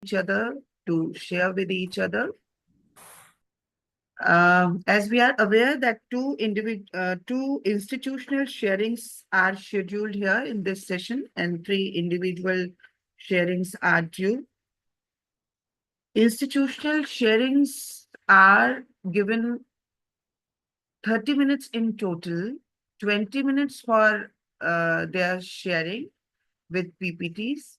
each other, to share with each other. As we are aware that two institutional sharings are scheduled here in this session and 3 individual sharings are due. Institutional sharings are given 30 minutes in total, 20 minutes for their sharing with PPTs,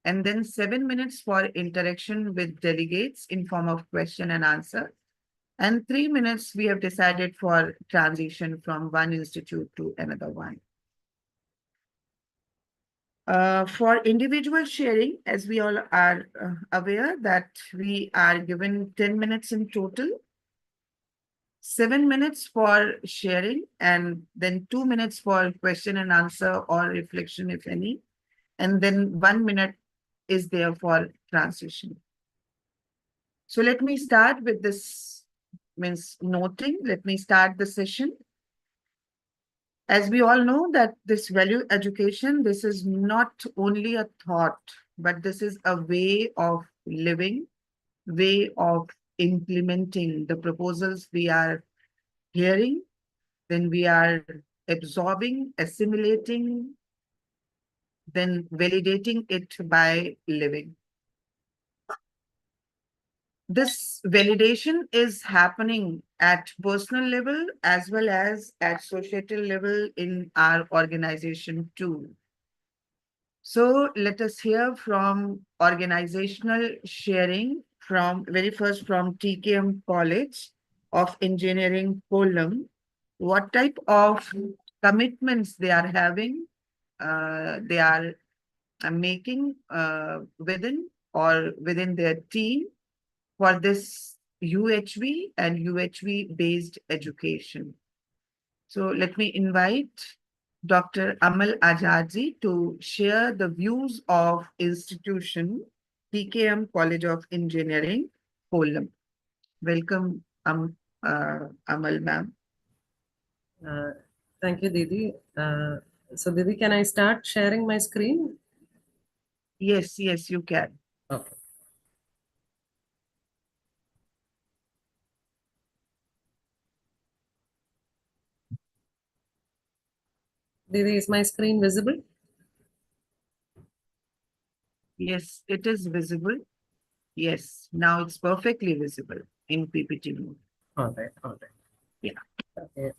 and then 7 minutes for interaction with delegates in form of question and answer. And 3 minutes we have decided for transition from one institute to another one. For individual sharing, as we all are aware that we are given 10 minutes in total, 7 minutes for sharing, and then 2 minutes for question and answer or reflection, if any. And then 1 minute is there for transition. So let me start with this, means noting. Let me start the session. As we all know that this value education, this is not only a thought, but this is a way of living, way of implementing the proposals we are hearing, then we are absorbing, assimilating, then validating it by living. This validation is happening at personal level as well as at societal level in our organization too. So let us hear from organizational sharing from very first from TKM College of Engineering, Kollam. What type of commitments they are having, they are making within or within their team for this UHV and UHV based education. So let me invite Dr. Amal Azadji to share the views of institution TKM College of Engineering, Kollam. Welcome, Amal ma'am. Thank you, Didi. So, Didi, can I start sharing my screen? Yes, you can. Okay. Didi, is my screen visible? Yes, it is visible. Yes, now it's perfectly visible in PPT mode. All right. Yeah. Okay.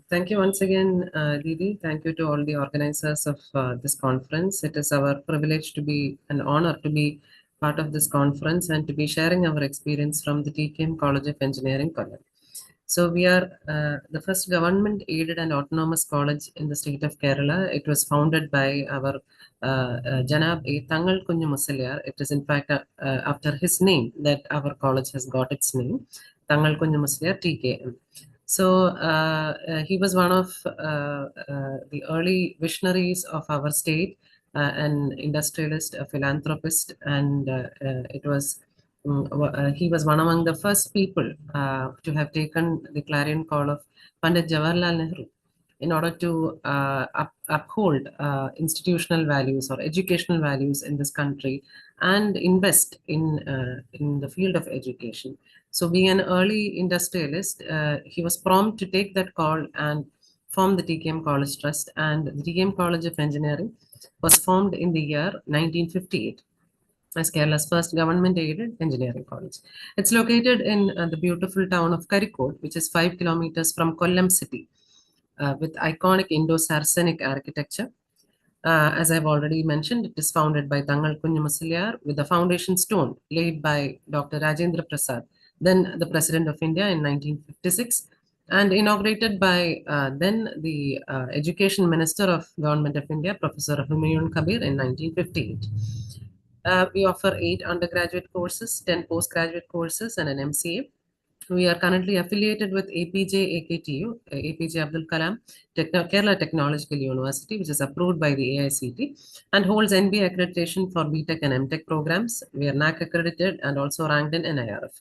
Thank you once again, Didi. Thank you to all the organizers of this conference. It is our privilege to be an honor to be part of this conference and to be sharing our experience from the TKM College of Engineering, Kollam. So we are the first government-aided and autonomous college in the state of Kerala. It was founded by our Janab A. Tangal Kunju Musaliyar. It is in fact after his name that our college has got its name, Tangal Kunju Musaliyar TKM. So he was one of the early visionaries of our state, an industrialist, a philanthropist, and it was he was one among the first people to have taken the clarion call of Pandit Jawaharlal Nehru in order to uphold institutional values or educational values in this country and invest in the field of education. So, being an early industrialist, he was prompt to take that call and form the TKM College Trust. And the TKM College of Engineering was formed in the year 1958 as Kerala's first government-aided engineering college. It's located in the beautiful town of Karikod, which is 5 kilometers from Kollam city, with iconic Indo-Saracenic architecture. As I've already mentioned, it is founded by Tangal Kunju Musaliyar with the foundation stone laid by Dr. Rajendra Prasad, then the President of India in 1956, and inaugurated by then the Education Minister of Government of India, Professor Humayun Kabir in 1958. We offer 8 undergraduate courses, 10 postgraduate courses, and an MCA. We are currently affiliated with APJ AKTU, APJ Abdul Kalam Kerala Technological University, which is approved by the AICT and holds NBA accreditation for BTech and MTech programs. We are NAC accredited and also ranked in NIRF.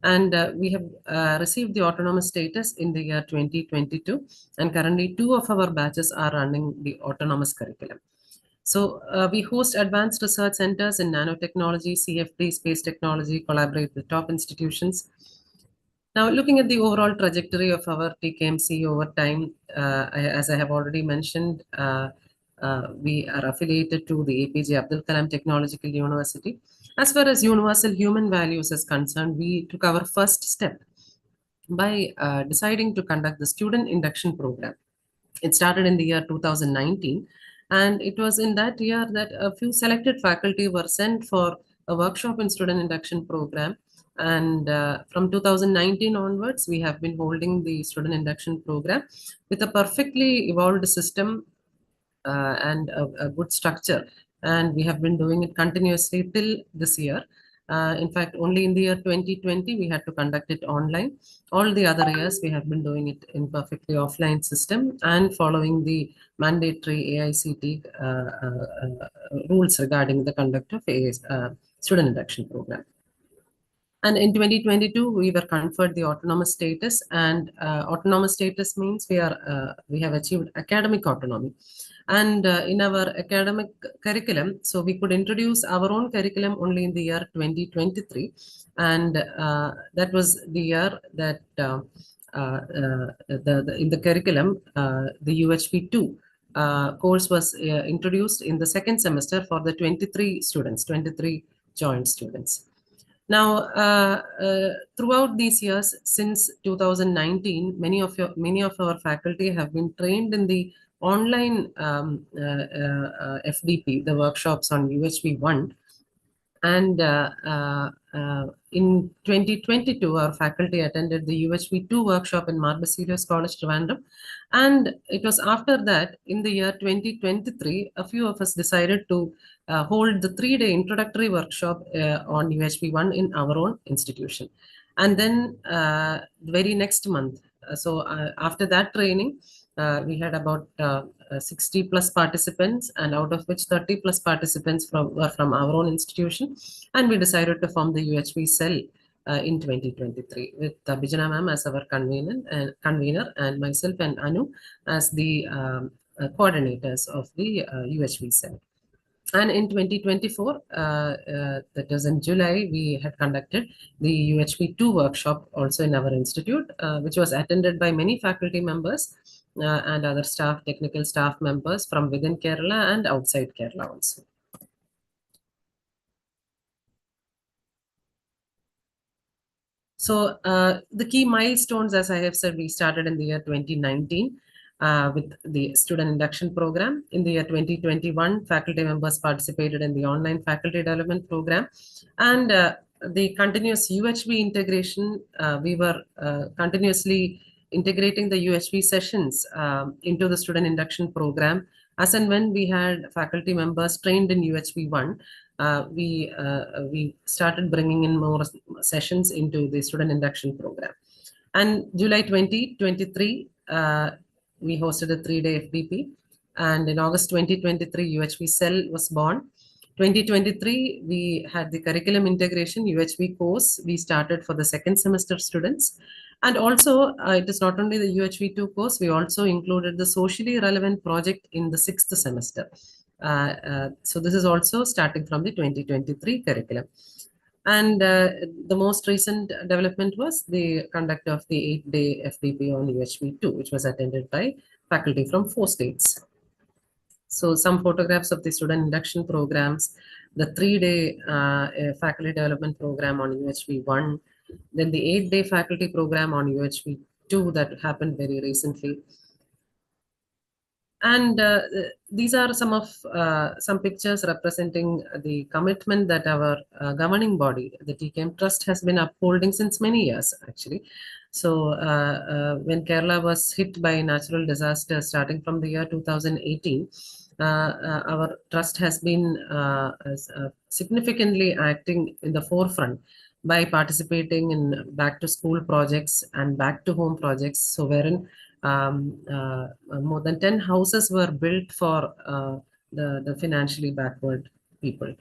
And we have received the autonomous status in the year 2022. And currently, 2 of our batches are running the autonomous curriculum. So we host advanced research centers in nanotechnology, CFD, space technology, collaborate with top institutions. Now, looking at the overall trajectory of our TKMC over time, as I have already mentioned, we are affiliated to the APJ Abdul Kalam Technological University. As far as universal human values is concerned, we took our first step by deciding to conduct the student induction program. It started in the year 2019, and it was in that year that a few selected faculty were sent for a workshop in student induction program. And from 2019 onwards, we have been holding the student induction program with a perfectly evolved system and a good structure. And we have been doing it continuously till this year. In fact, only in the year 2020, we had to conduct it online. All the other years, we have been doing it in perfectly offline system and following the mandatory AICT rules regarding the conduct of a student induction program. And in 2022, we were conferred the autonomous status, and autonomous status means we have achieved academic autonomy. And in our academic curriculum, so we could introduce our own curriculum only in the year 2023, and that was the year that in the curriculum, the UHV 2 course was introduced in the second semester for the 23 joint students. Now, throughout these years, since 2019, many of our faculty have been trained in the online FDP, the workshops on UHV1. And in 2022, our faculty attended the UHV2 workshop in Marbacelius College, Trivandrum. And it was after that, in the year 2023, a few of us decided to hold the 3-day introductory workshop on UHV1 in our own institution. And then the very next month, after that training, we had about 60 plus participants, and out of which 30 plus participants were from our own institution. And we decided to form the UHV cell in 2023 with Bijana ma'am as our convener and myself and Anu as the coordinators of the UHV cell. And in 2024, that was in July, we had conducted the UHV2 workshop also in our institute, which was attended by many faculty members and other staff, technical staff members from within Kerala and outside Kerala also. So the key milestones, as I have said, we started in the year 2019. With the student induction program. In the year 2021, faculty members participated in the online faculty development program. And the continuous UHV integration, we were continuously integrating the UHV sessions into the student induction program. As and when we had faculty members trained in UHV1, we started bringing in more sessions into the student induction program. And July 2023, we hosted a 3-day FDP. And in August 2023, UHV cell was born. 2023, we had the curriculum integration UHV course we started for the second semester students. And also, it is not only the UHV2 course, we also included the socially relevant project in the 6th semester. So this is also starting from the 2023 curriculum. And the most recent development was the conduct of the 8-day FDP on UHV2, which was attended by faculty from 4 states. So some photographs of the student induction programs, the 3-day faculty development program on UHV1, then the 8-day faculty program on UHV2 that happened very recently. And these are some pictures representing the commitment that our governing body, the TKM Trust, has been upholding since many years, actually. So when Kerala was hit by natural disaster starting from the year 2018, our trust has been significantly acting in the forefront by participating in back to school projects and back to home projects. So wherein more than 10 houses were built for the financially backward people.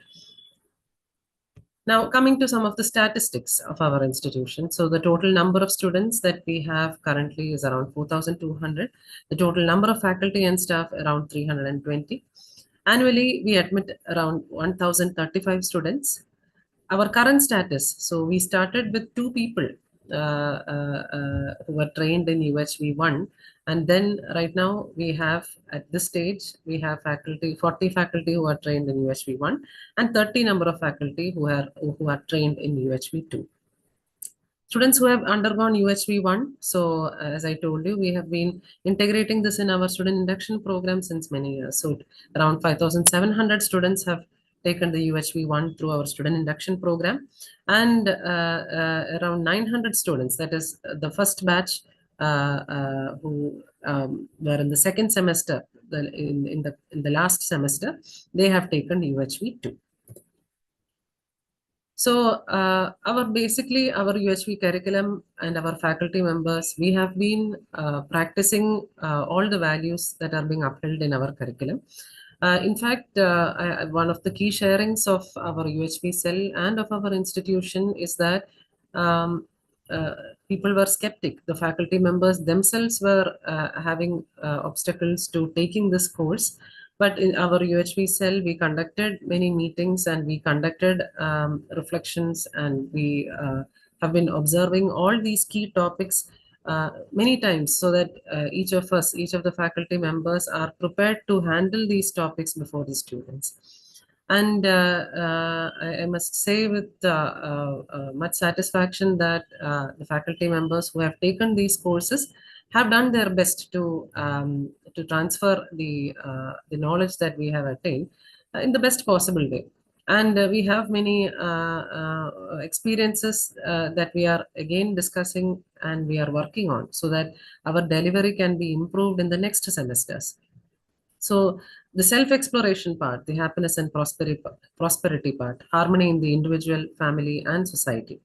Now, coming to some of the statistics of our institution. So the total number of students that we have currently is around 4,200. The total number of faculty and staff around 320. Annually, we admit around 1,035 students. Our current status, so we started with two people who were trained in UHV 1, and then right now we have, at this stage, we have faculty, 40 faculty who are trained in UHV 1 and 30 number of faculty who are trained in UHV 2. Students who have undergone UHV 1, so as I told you, we have been integrating this in our student induction program since many years. So around 5,700 students have taken the UHV 1 through our student induction program, and around 900 students, that is the first batch who were in the second semester, in the last semester, they have taken UHV 2. So our UHV curriculum and our faculty members, we have been practicing all the values that are being upheld in our curriculum. In fact, one of the key sharings of our UHV cell and of our institution is that um, uh, people were skeptic. The faculty members themselves were having obstacles to taking this course. But in our UHV cell, we conducted many meetings and we conducted reflections, and we have been observing all these key topics many times, so that each of us, each of the faculty members are prepared to handle these topics before the students. And I must say with much satisfaction that the faculty members who have taken these courses have done their best to transfer the knowledge that we have attained in the best possible way. And we have many experiences that we are again discussing and we are working on, so that our delivery can be improved in the next semesters. So the self-exploration part, the happiness and prosperity part, harmony in the individual, family, and society,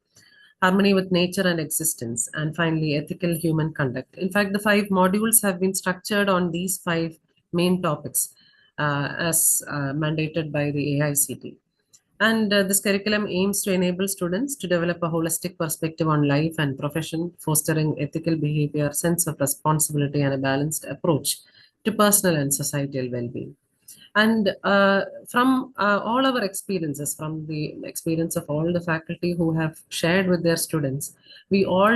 harmony with nature and existence, and finally, ethical human conduct. In fact, the 5 modules have been structured on these 5 main topics as mandated by the AICT. And this curriculum aims to enable students to develop a holistic perspective on life and profession, fostering ethical behavior, sense of responsibility, and a balanced approach to personal and societal well-being. And from all our experiences, from the experience of all the faculty who have shared with their students, we all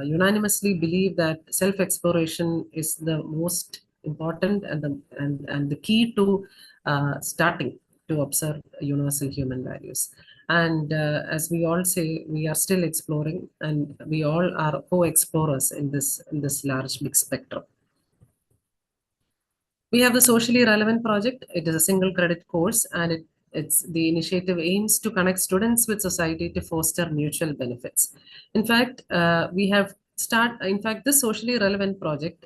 unanimously believe that self-exploration is the most important and the key to starting to observe universal human values. And as we all say, we are still exploring, and we all are co-explorers in this large big spectrum. We have the socially relevant project. It is a single credit course, and it's the initiative aims to connect students with society to foster mutual benefits. In fact, this socially relevant project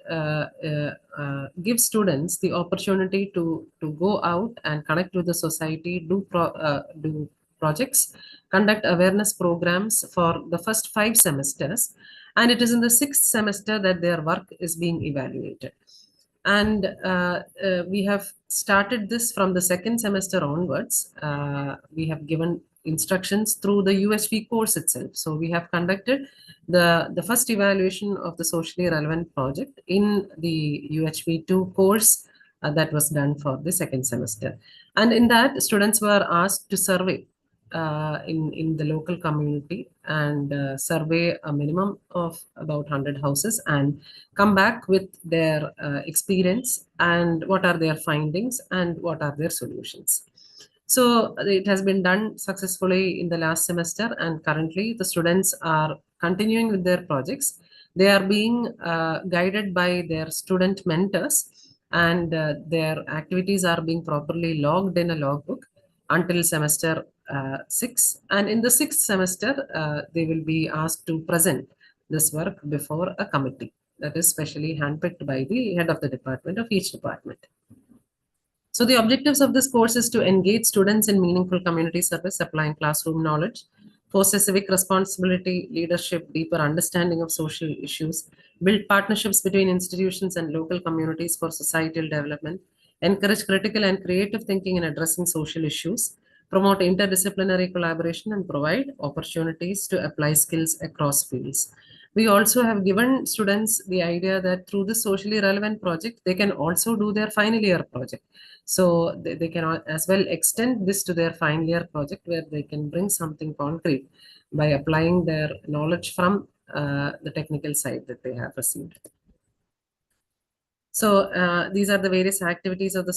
gives students the opportunity to go out and connect with the society, do projects, conduct awareness programs for the first 5 semesters, and it is in the 6th semester that their work is being evaluated. And we have started this from the second semester onwards. We have given instructions through the UHV course itself. So we have conducted the first evaluation of the socially relevant project in the UHV 2 course that was done for the second semester. And in that, students were asked to survey in the local community and survey a minimum of about 100 houses and come back with their experience and what are their findings and what are their solutions. So it has been done successfully in the last semester, and currently the students are continuing with their projects. They are being guided by their student mentors, and their activities are being properly logged in a logbook until semester 6. And in the 6th semester, they will be asked to present this work before a committee that is specially handpicked by the head of the department of each department. So the objectives of this course is to engage students in meaningful community service, applying classroom knowledge, foster civic responsibility, leadership, deeper understanding of social issues, build partnerships between institutions and local communities for societal development, encourage critical and creative thinking in addressing social issues, promote interdisciplinary collaboration, and provide opportunities to apply skills across fields. We also have given students the idea that through this socially relevant project, they can also do their final year project. So they can as well extend this to their final year project where they can bring something concrete by applying their knowledge from the technical side that they have received. So these are the various activities of the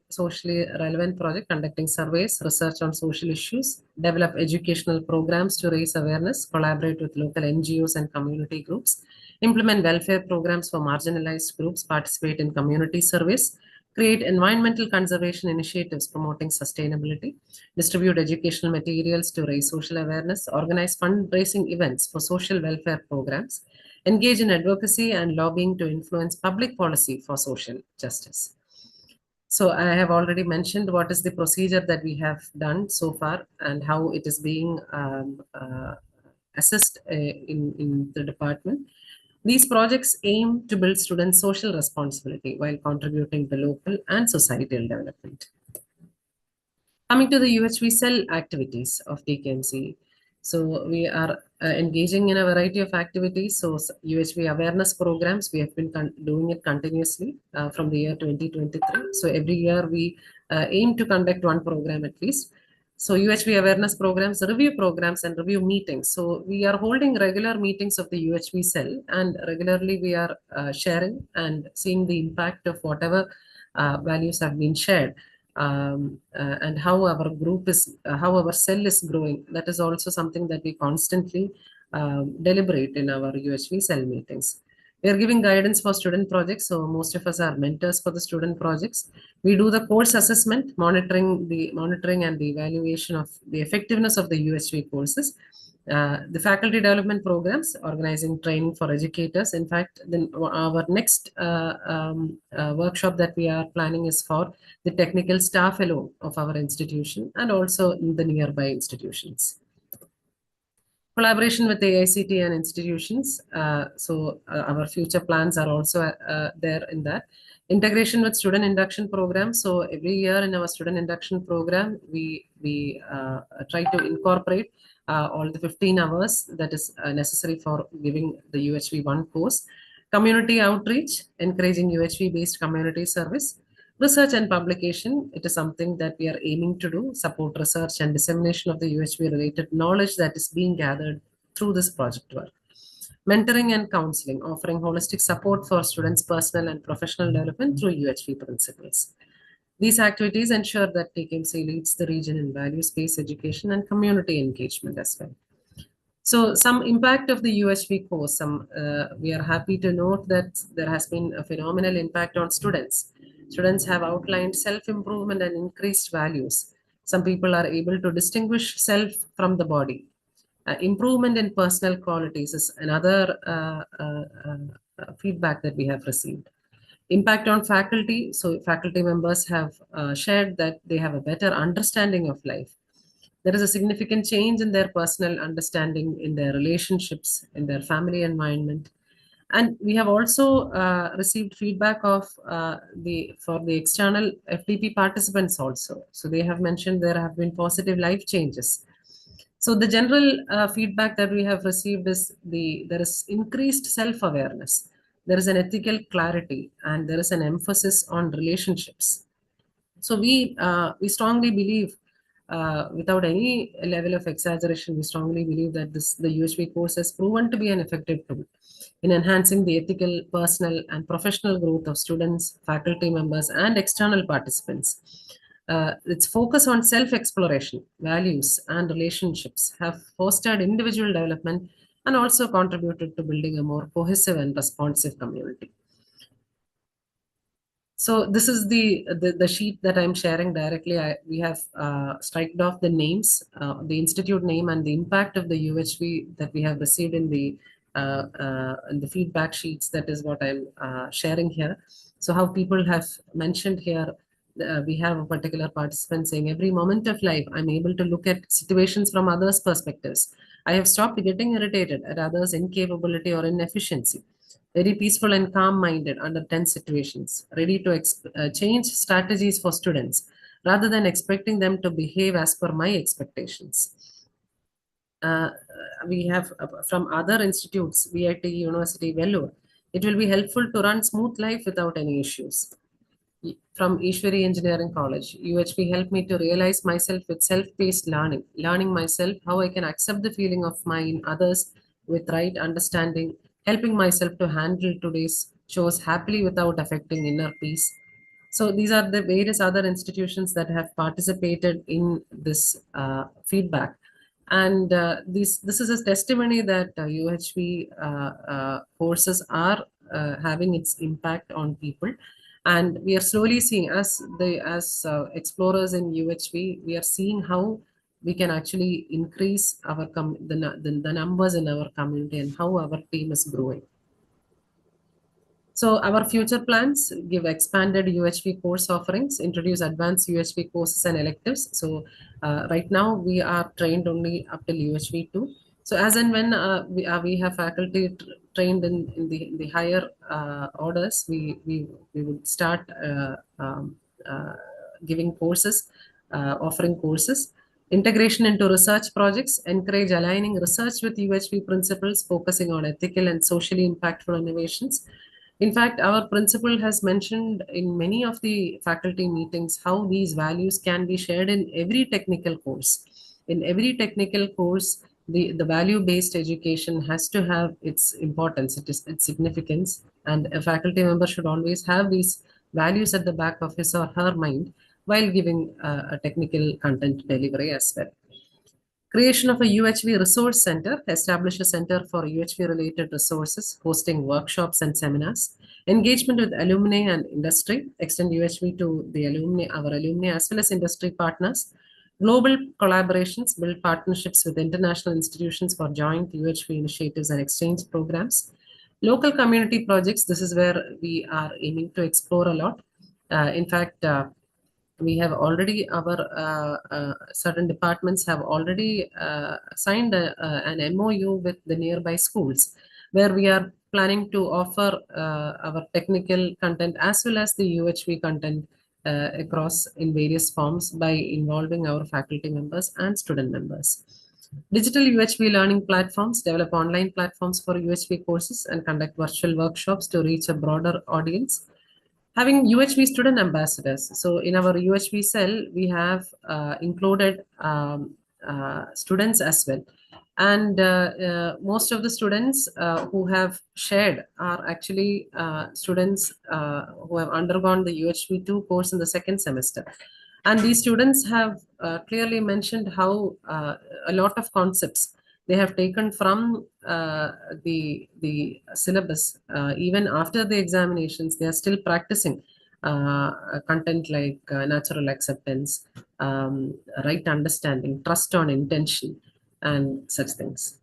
socially relevant project: conducting surveys, research on social issues, develop educational programs to raise awareness, collaborate with local NGOs and community groups, implement welfare programs for marginalized groups, participate in community surveys, create environmental conservation initiatives promoting sustainability, distribute educational materials to raise social awareness, organize fundraising events for social welfare programs, engage in advocacy and lobbying to influence public policy for social justice. So I have already mentioned what is the procedure that we have done so far and how it is being assessed in the department. These projects aim to build students' social responsibility while contributing to local and societal development. Coming to the UHV cell activities of TKMC. So we are engaging in a variety of activities. So UHV awareness programs, we have been doing it continuously from the year 2023. So every year we aim to conduct one program at least. So UHV awareness programs, review programs and review meetings. So we are holding regular meetings of the UHV cell, and regularly we are sharing and seeing the impact of whatever values have been shared. And how our group is, how our cell is growing. That is also something that we constantly deliberate in our UHV cell meetings. We are giving guidance for student projects, so most of us are mentors for the student projects. We do the course assessment, monitoring and the evaluation of the effectiveness of the UHV courses. The faculty development programs, organizing training for educators. In fact, then our next workshop that we are planning is for the technical staff alone of our institution and also in the nearby institutions. Collaboration with the AICT and institutions. Our future plans are also there in that. Integration with student induction program. So every year in our student induction program, we try to incorporate all the 15 hours that is necessary for giving the UHV1 course. Community outreach, encouraging UHV-based community service. Research and publication, it is something that we are aiming to do, support research and dissemination of the UHV-related knowledge that is being gathered through this project work. Mentoring and counseling, offering holistic support for students' personal and professional development through UHV principles. These activities ensure that TKMC leads the region in values-based education and community engagement as well. So some impact of the UHV course, we are happy to note that there has been a phenomenal impact on students. Students have outlined self-improvement and increased values. Some people are able to distinguish self from the body. Improvement in personal qualities is another feedback that we have received. Impact on faculty. So faculty members have shared that they have a better understanding of life. There is a significant change in their personal understanding, in their relationships, in their family environment. And we have also received feedback of for the external FDP participants also. So they have mentioned there have been positive life changes. So the general feedback that we have received is there is increased self-awareness, there is an ethical clarity, and there is an emphasis on relationships. So we strongly believe, without any level of exaggeration, we strongly believe that the UHV course has proven to be an effective tool in enhancing the ethical, personal, and professional growth of students, faculty members, and external participants. Its focus on self-exploration, values, and relationships have fostered individual development and also contributed to building a more cohesive and responsive community. So this is the sheet that I'm sharing directly. We have striked off the names, the institute name, and the impact of the UHV that we have received in the feedback sheets. That is what I'm sharing here. So how people have mentioned here, we have a particular participant saying, every moment of life, I'm able to look at situations from others' perspectives. I have stopped getting irritated at others' incapability or inefficiency. Very peaceful and calm-minded under tense situations, ready to change strategies for students rather than expecting them to behave as per my expectations. we have from other institutes, VIT, University, Vellore. It will be helpful to run smooth life without any issues. From Ishwari Engineering College, UHV helped me to realize myself with self-paced learning myself how I can accept the feeling of mine others with right understanding, helping myself to handle today's chores happily without affecting inner peace. So these are the various other institutions that have participated in this feedback. And this is a testimony that UHV courses are having its impact on people, and we are slowly seeing as explorers in UHV, we are seeing how we can actually increase our the numbers in our community and how our team is growing. So our future plans give expanded UHV course offerings, introduce advanced UHV courses and electives. So right now we are trained only up till UHV 2. So as and when we have faculty trained in the higher orders, we would start uh, giving courses, offering courses. Integration into research projects, encourage aligning research with UHV principles, focusing on ethical and socially impactful innovations. In fact, our principal has mentioned in many of the faculty meetings how these values can be shared in every technical course. In every technical course, the value-based education has to have its importance, its significance, and a faculty member should always have these values at the back of his or her mind while giving a technical content delivery as well. Creation of a UHV resource center, establish a center for UHV related resources, hosting workshops and seminars, engagement with alumni and industry, extend UHV to the alumni, our alumni as well as industry partners, global collaborations, build partnerships with international institutions for joint UHV initiatives and exchange programs, local community projects. This is where we are aiming to explore a lot. In fact, we have already certain departments have already signed an MOU with the nearby schools where we are planning to offer our technical content as well as the UHV content across in various forms by involving our faculty members and student members. Digital UHV learning platforms develop online platforms for UHV courses and conduct virtual workshops to reach a broader audience. Having UHV student ambassadors. So in our UHV cell, we have included students as well. And most of the students who have shared are actually students who have undergone the UHV 2 course in the second semester. And these students have clearly mentioned how a lot of concepts they have taken from the syllabus. Even after the examinations, they are still practicing content like natural acceptance, right understanding, trust on intention, and such things.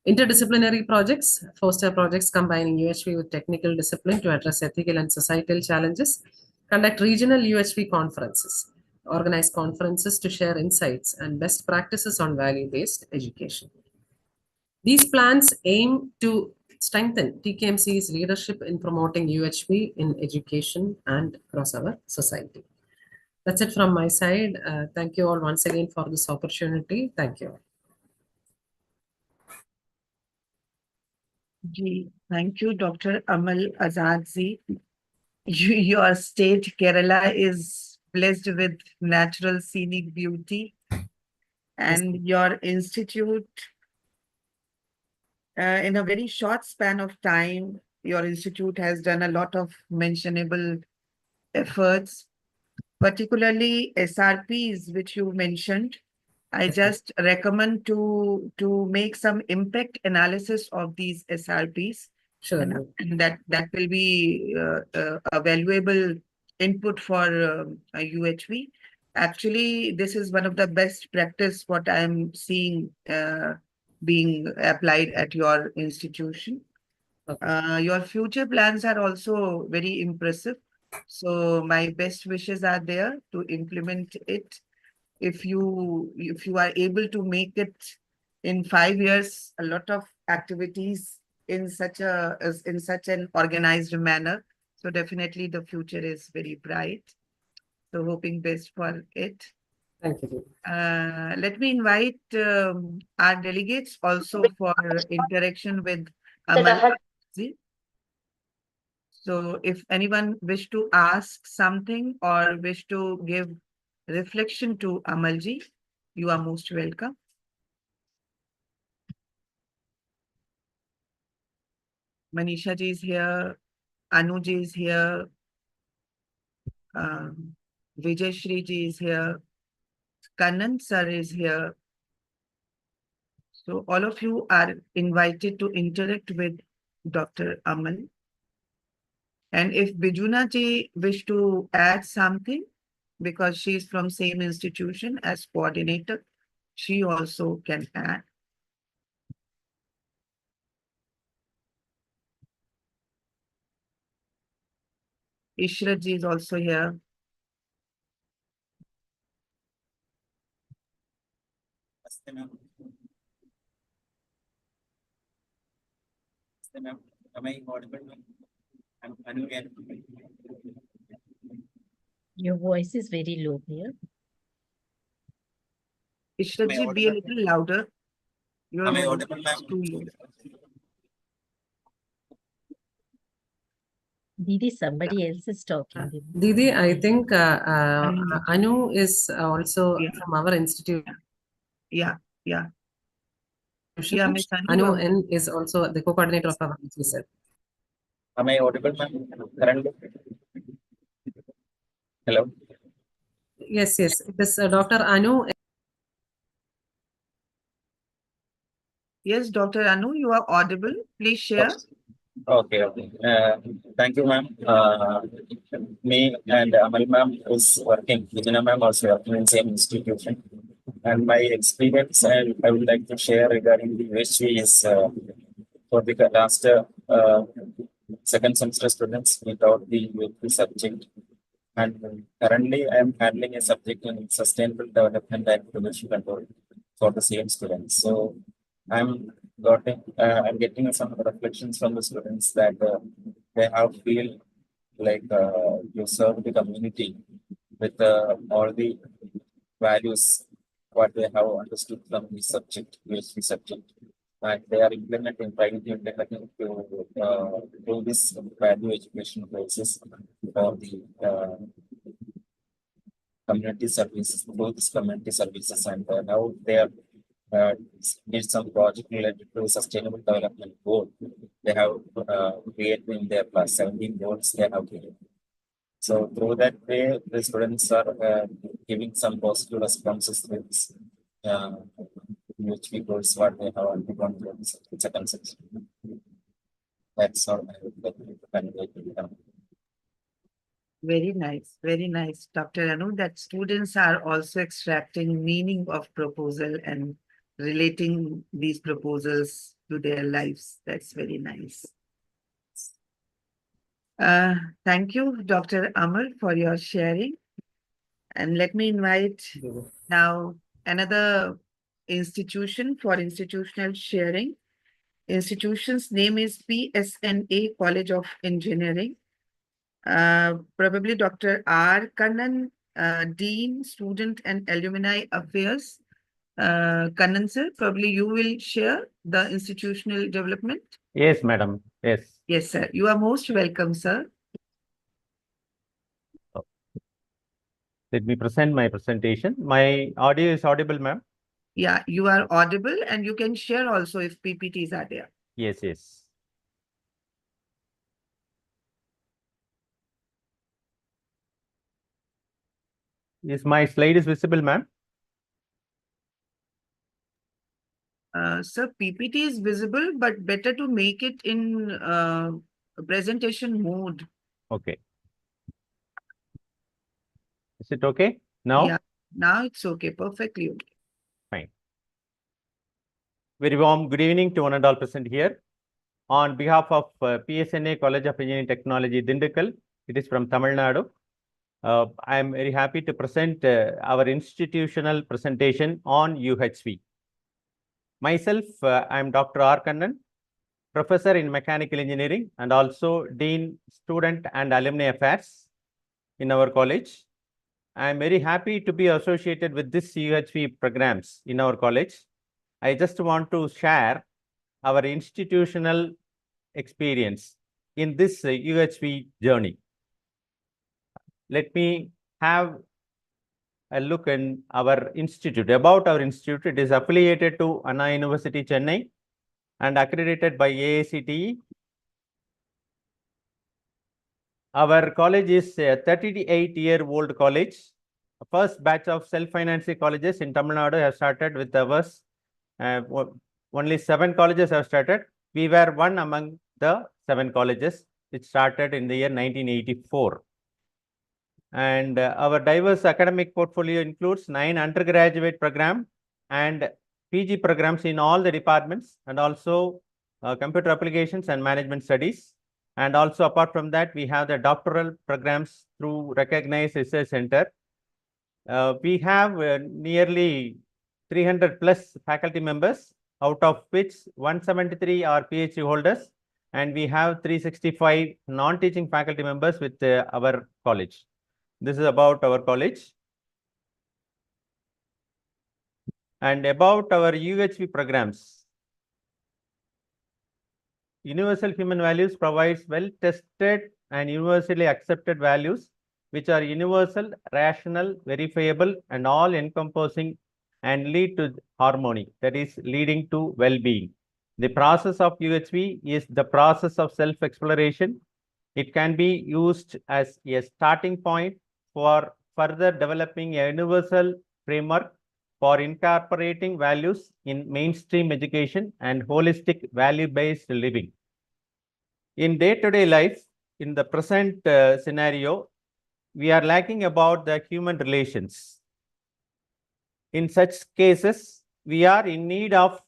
Interdisciplinary projects, foster projects combining UHV with technical discipline to address ethical and societal challenges, conduct regional UHV conferences, organize conferences to share insights and best practices on value-based education. These plans aim to strengthen TKMC's leadership in promoting UHV in education and across our society. That's it from my side. Thank you all once again for this opportunity. Thank you. Thank you, Dr. Amal Azadzi. Your state, Kerala, is blessed with natural scenic beauty, Yes. and your institute, in a very short span of time, your institute has done a lot of mentionable efforts, particularly SRPs, which you mentioned. I Yes, ma'am. just recommend to make some impact analysis of these SRPs, and Surely. that will be a valuable input for a UHV. Actually, this is one of the best practice what I'm seeing being applied at your institution. Okay. Your future plans are also very impressive. So my best wishes are there to implement it. If you are able to make it in 5 years, a lot of activities in such an organized manner. So definitely the future is very bright. So hoping best for it. Thank you, Didi. Let me invite our delegates also for interaction with Amal ji. So if anyone wish to ask something or wish to give reflection to Amalji, you are most welcome. Manisha ji is here, Anu ji is here, Vijay Shri ji is here, Kannan sir is here. So all of you are invited to interact with Dr. Amal. And if Bijuna ji wish to add something, because she is from same institution as coordinator, she also can add. Ishrat ji is also here. Am I audible? I'm again. Your voice is very low here. Ishrat ji, be a little louder. Your Am I voice audible, ma'am? is too low. Didi, somebody else is talking. Didi. Didi, I think Anu. Anu is also Yeah. from our institute. Yeah. Yeah, Miss Anu. Anu N is also the co-coordinator of our cell. Am I audible, ma'am? Currently? Hello? Yes. It is Dr. Anu. Yes, Dr. Anu, you are audible. Please share. Okay. Thank you, ma'am. Me and Amal ma'am is working, Vijana ma'am also working in same institution. And my experience, I would like to share regarding the UHV is for the last second semester students without the UHV subject. And currently, I am handling a subject in sustainable development and pollution control for the same students. So I'm getting some reflections from the students that they have feel like you serve the community with all the values what they have understood from the subject, UHV subject. And they are trying to implement do this value education courses for the community services, both community services, and now they are did some project related to sustainable development goal. They have created in their class 17 goals they have created. So through that way, the students are giving some positive responses to this, which we goals what they have undergone through this second section. That's all I would like to convey to them. Very nice, Dr. Anu, that students are also extracting meaning of proposal and relating these proposals to their lives. That's very nice. Thank you, Dr. Amal, for your sharing. And let me invite now another institution for institutional sharing. Institution's name is PSNA College of Engineering. Probably Dr. R. Kannan, Dean, Student and Alumni Affairs. Kannan sir, probably you will share the institutional development. Yes, madam. Yes. Yes, sir. You are most welcome, sir. Let me present my presentation. My audio is audible, ma'am? Yeah, you are audible and you can share also if PPTs are there. Yes. Is my slide is visible, ma'am? Sir, PPT is visible, but better to make it in presentation mode. Okay. Is it okay now? Yeah, now it's okay. Perfectly okay. Fine. Very warm good evening to one and all present here. On behalf of PSNA College of Engineering Technology, Dindigul, it is from Tamil Nadu. I am very happy to present our institutional presentation on UHV. Myself, I am Dr. R. Kannan, Professor in Mechanical Engineering and also Dean, Student and Alumni Affairs in our college. I'm very happy to be associated with this UHV programs in our college. I just want to share our institutional experience in this UHV journey. Let me have a look in our institute. About our institute, it is affiliated to Anna University, Chennai and accredited by AICTE. Our college is a 38-year-old college. First batch of self-financing colleges in Tamil Nadu have started with ours. Only 7 colleges have started. We were one among the 7 colleges. It started in the year 1984. And our diverse academic portfolio includes 9 undergraduate programs and PG programs in all the departments, and also computer applications and management studies. And also apart from that, we have the doctoral programs through recognized research center. We have nearly 300 plus faculty members, out of which 173 are PhD holders, and we have 365 non-teaching faculty members with our college. This is about our college. And about our UHV programs. Universal Human Values provides well-tested and universally accepted values, which are universal, rational, verifiable, and all-encompassing, and lead to harmony, that is, leading to well-being. The process of UHV is the process of self-exploration. It can be used as a starting point for further developing a universal framework for incorporating values in mainstream education and holistic value-based living. In day-to-day life, in the present scenario, we are lacking about the human relations. In such cases, we are in need of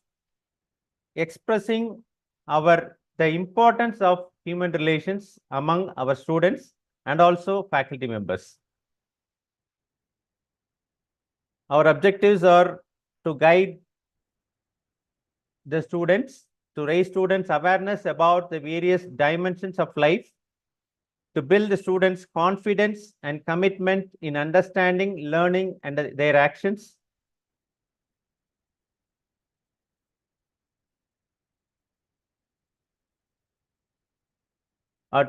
expressing the importance of human relations among our students and also faculty members. Our objectives are to guide the students, to raise students' awareness about the various dimensions of life, to build the students' confidence and commitment in understanding, learning, and their actions.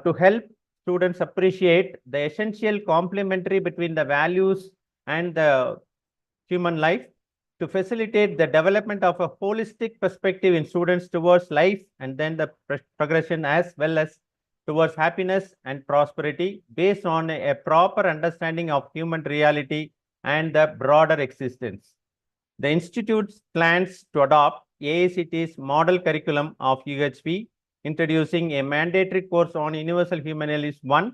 To help students appreciate the essential complementary between the values and the human life, to facilitate the development of a holistic perspective in students towards life and then the progression as well as towards happiness and prosperity based on a proper understanding of human reality and the broader existence. The Institute plans to adopt AICTE's model curriculum of UHV, introducing a mandatory course on Universal Human Values 1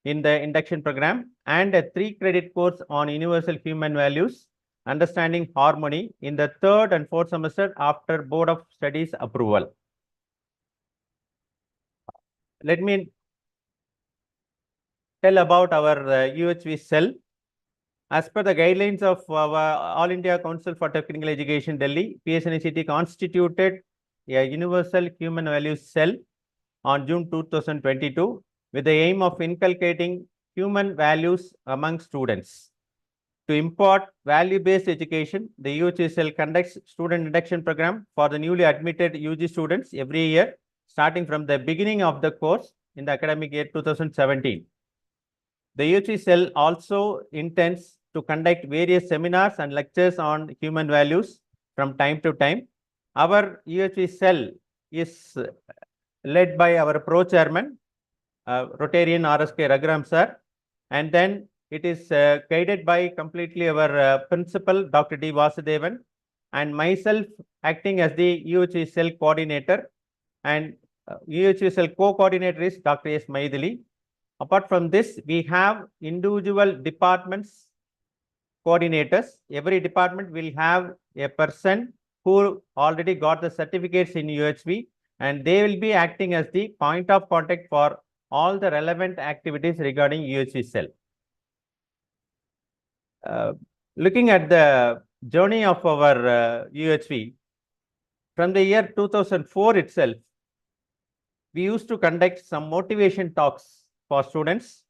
in the induction program and a 3-credit course on Universal Human Values, Understanding Harmony in the 3rd and 4th semester after Board of Studies approval. Let me tell about our UHV cell. As per the guidelines of our All India Council for Technical Education, Delhi, PSNACT constituted a Universal Human Values cell on June 2022 with the aim of inculcating human values among students. To impart value-based education, the UHV cell conducts student induction program for the newly admitted UG students every year, starting from the beginning of the course in the academic year 2017. The UHV cell also intends to conduct various seminars and lectures on human values from time to time. Our UHV cell is led by our pro-chairman, Rotarian RSK Raghuram sir, and then it is guided by completely our principal, Dr. D. Vasudevan, and myself acting as the UHV cell coordinator, and UHV cell co-coordinator is Dr. S. Maithili. Apart from this, we have individual departments coordinators. Every department will have a person who already got the certificates in UHV, and they will be acting as the point of contact for all the relevant activities regarding UHV cell. Looking at the journey of our UHV, from the year 2004 itself, we used to conduct some motivation talks for students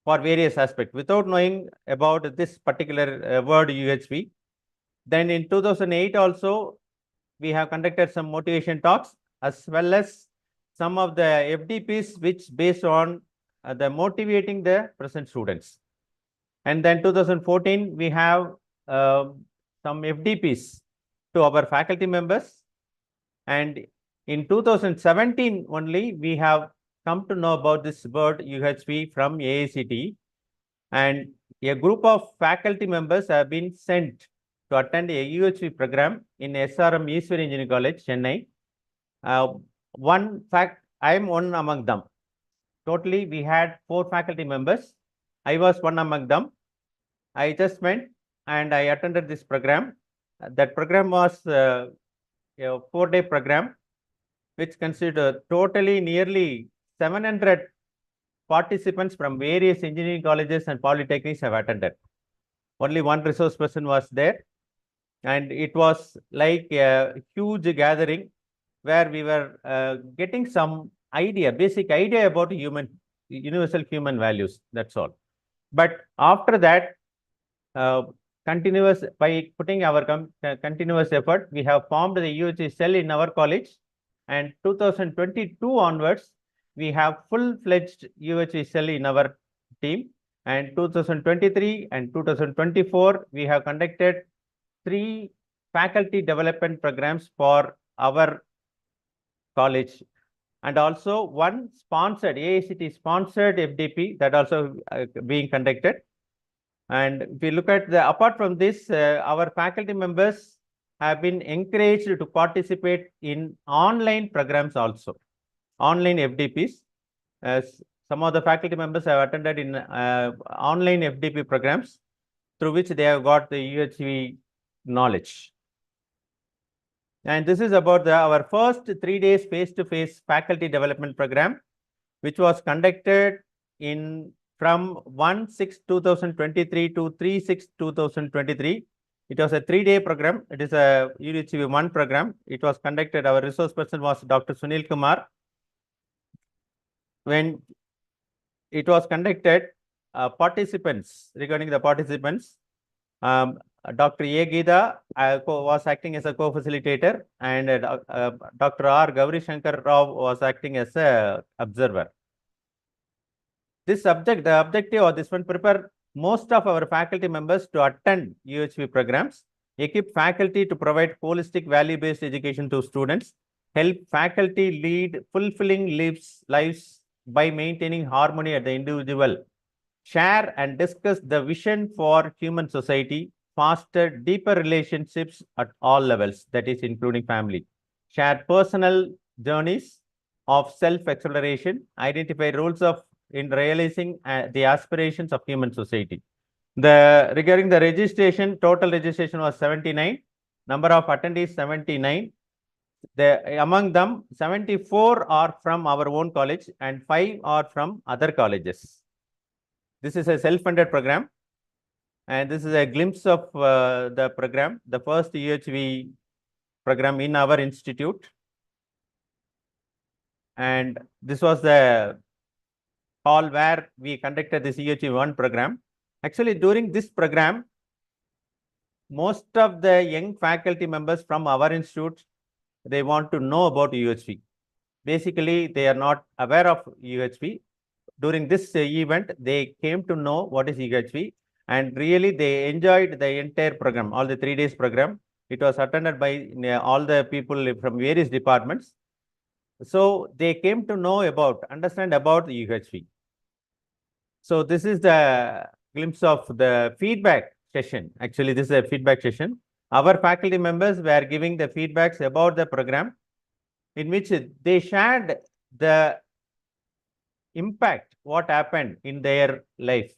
for various aspects without knowing about this particular word UHV. Then in 2008 also, we have conducted some motivation talks as well as some of the FDPs which based on the motivating the present students. And then 2014, we have some FDPs to our faculty members. And in 2017 only, we have come to know about this word UHV from AICTE. And a group of faculty members have been sent to attend a UHV program in SRM Eastern Engineering College, Chennai. I am one among them. Totally, we had 4 faculty members. I was one among them. I just went and I attended this program. That program was a 4-day program, which considered totally nearly 700 participants from various engineering colleges and polytechnics have attended. Only one resource person was there. And it was like a huge gathering where we were getting some idea, basic idea about universal human values. That's all. But after that, by putting our continuous effort, we have formed the UHV cell in our college. And 2022 onwards, we have full-fledged UHV cell in our team. And 2023 and 2024, we have conducted 3 faculty development programs for our college, and also 1 sponsored, AICTE sponsored FDP that also being conducted. And if we look at apart from this, our faculty members have been encouraged to participate in online programs also, online FDPs. Some of the faculty members have attended in online FDP programs through which they have got the UHV knowledge. And this is about our first 3 days face-to-face faculty development program, which was conducted from 1/6/2023 to 3/6/2023. It was a 3-day program. It is a UHV 1 program. It was conducted. Our resource person was Dr. Sunil Kumar. When it was conducted, regarding the participants, Dr. A. Gita was acting as a co-facilitator, and Dr. R. Gauri Shankar Rao was acting as an observer. The objective of this one, prepare most of our faculty members to attend UHV programs, equip faculty to provide holistic value-based education to students, help faculty lead fulfilling lives by maintaining harmony at the individual, share and discuss the vision for human society, foster deeper relationships at all levels, that is including family, share personal journeys of self-acceleration, identify roles in realizing the aspirations of human society. Regarding the registration, total registration was 79, number of attendees 79. Among them, 74 are from our own college and 5 are from other colleges. This is a self-funded program. And this is a glimpse of the program, the first UHV program in our institute. And this was the hall where we conducted this UHV 1 program. Actually, during this program, most of the young faculty members from our institute, they want to know about UHV. Basically, they are not aware of UHV. During this event, they came to know what is UHV. And really, they enjoyed the entire program, all the 3 days program. It was attended by all the people from various departments. So they came to know understand about the UHV. So this is the glimpse of the feedback session. Actually, this is a feedback session. Our faculty members were giving the feedbacks about the program, in which they shared the impact, what happened in their life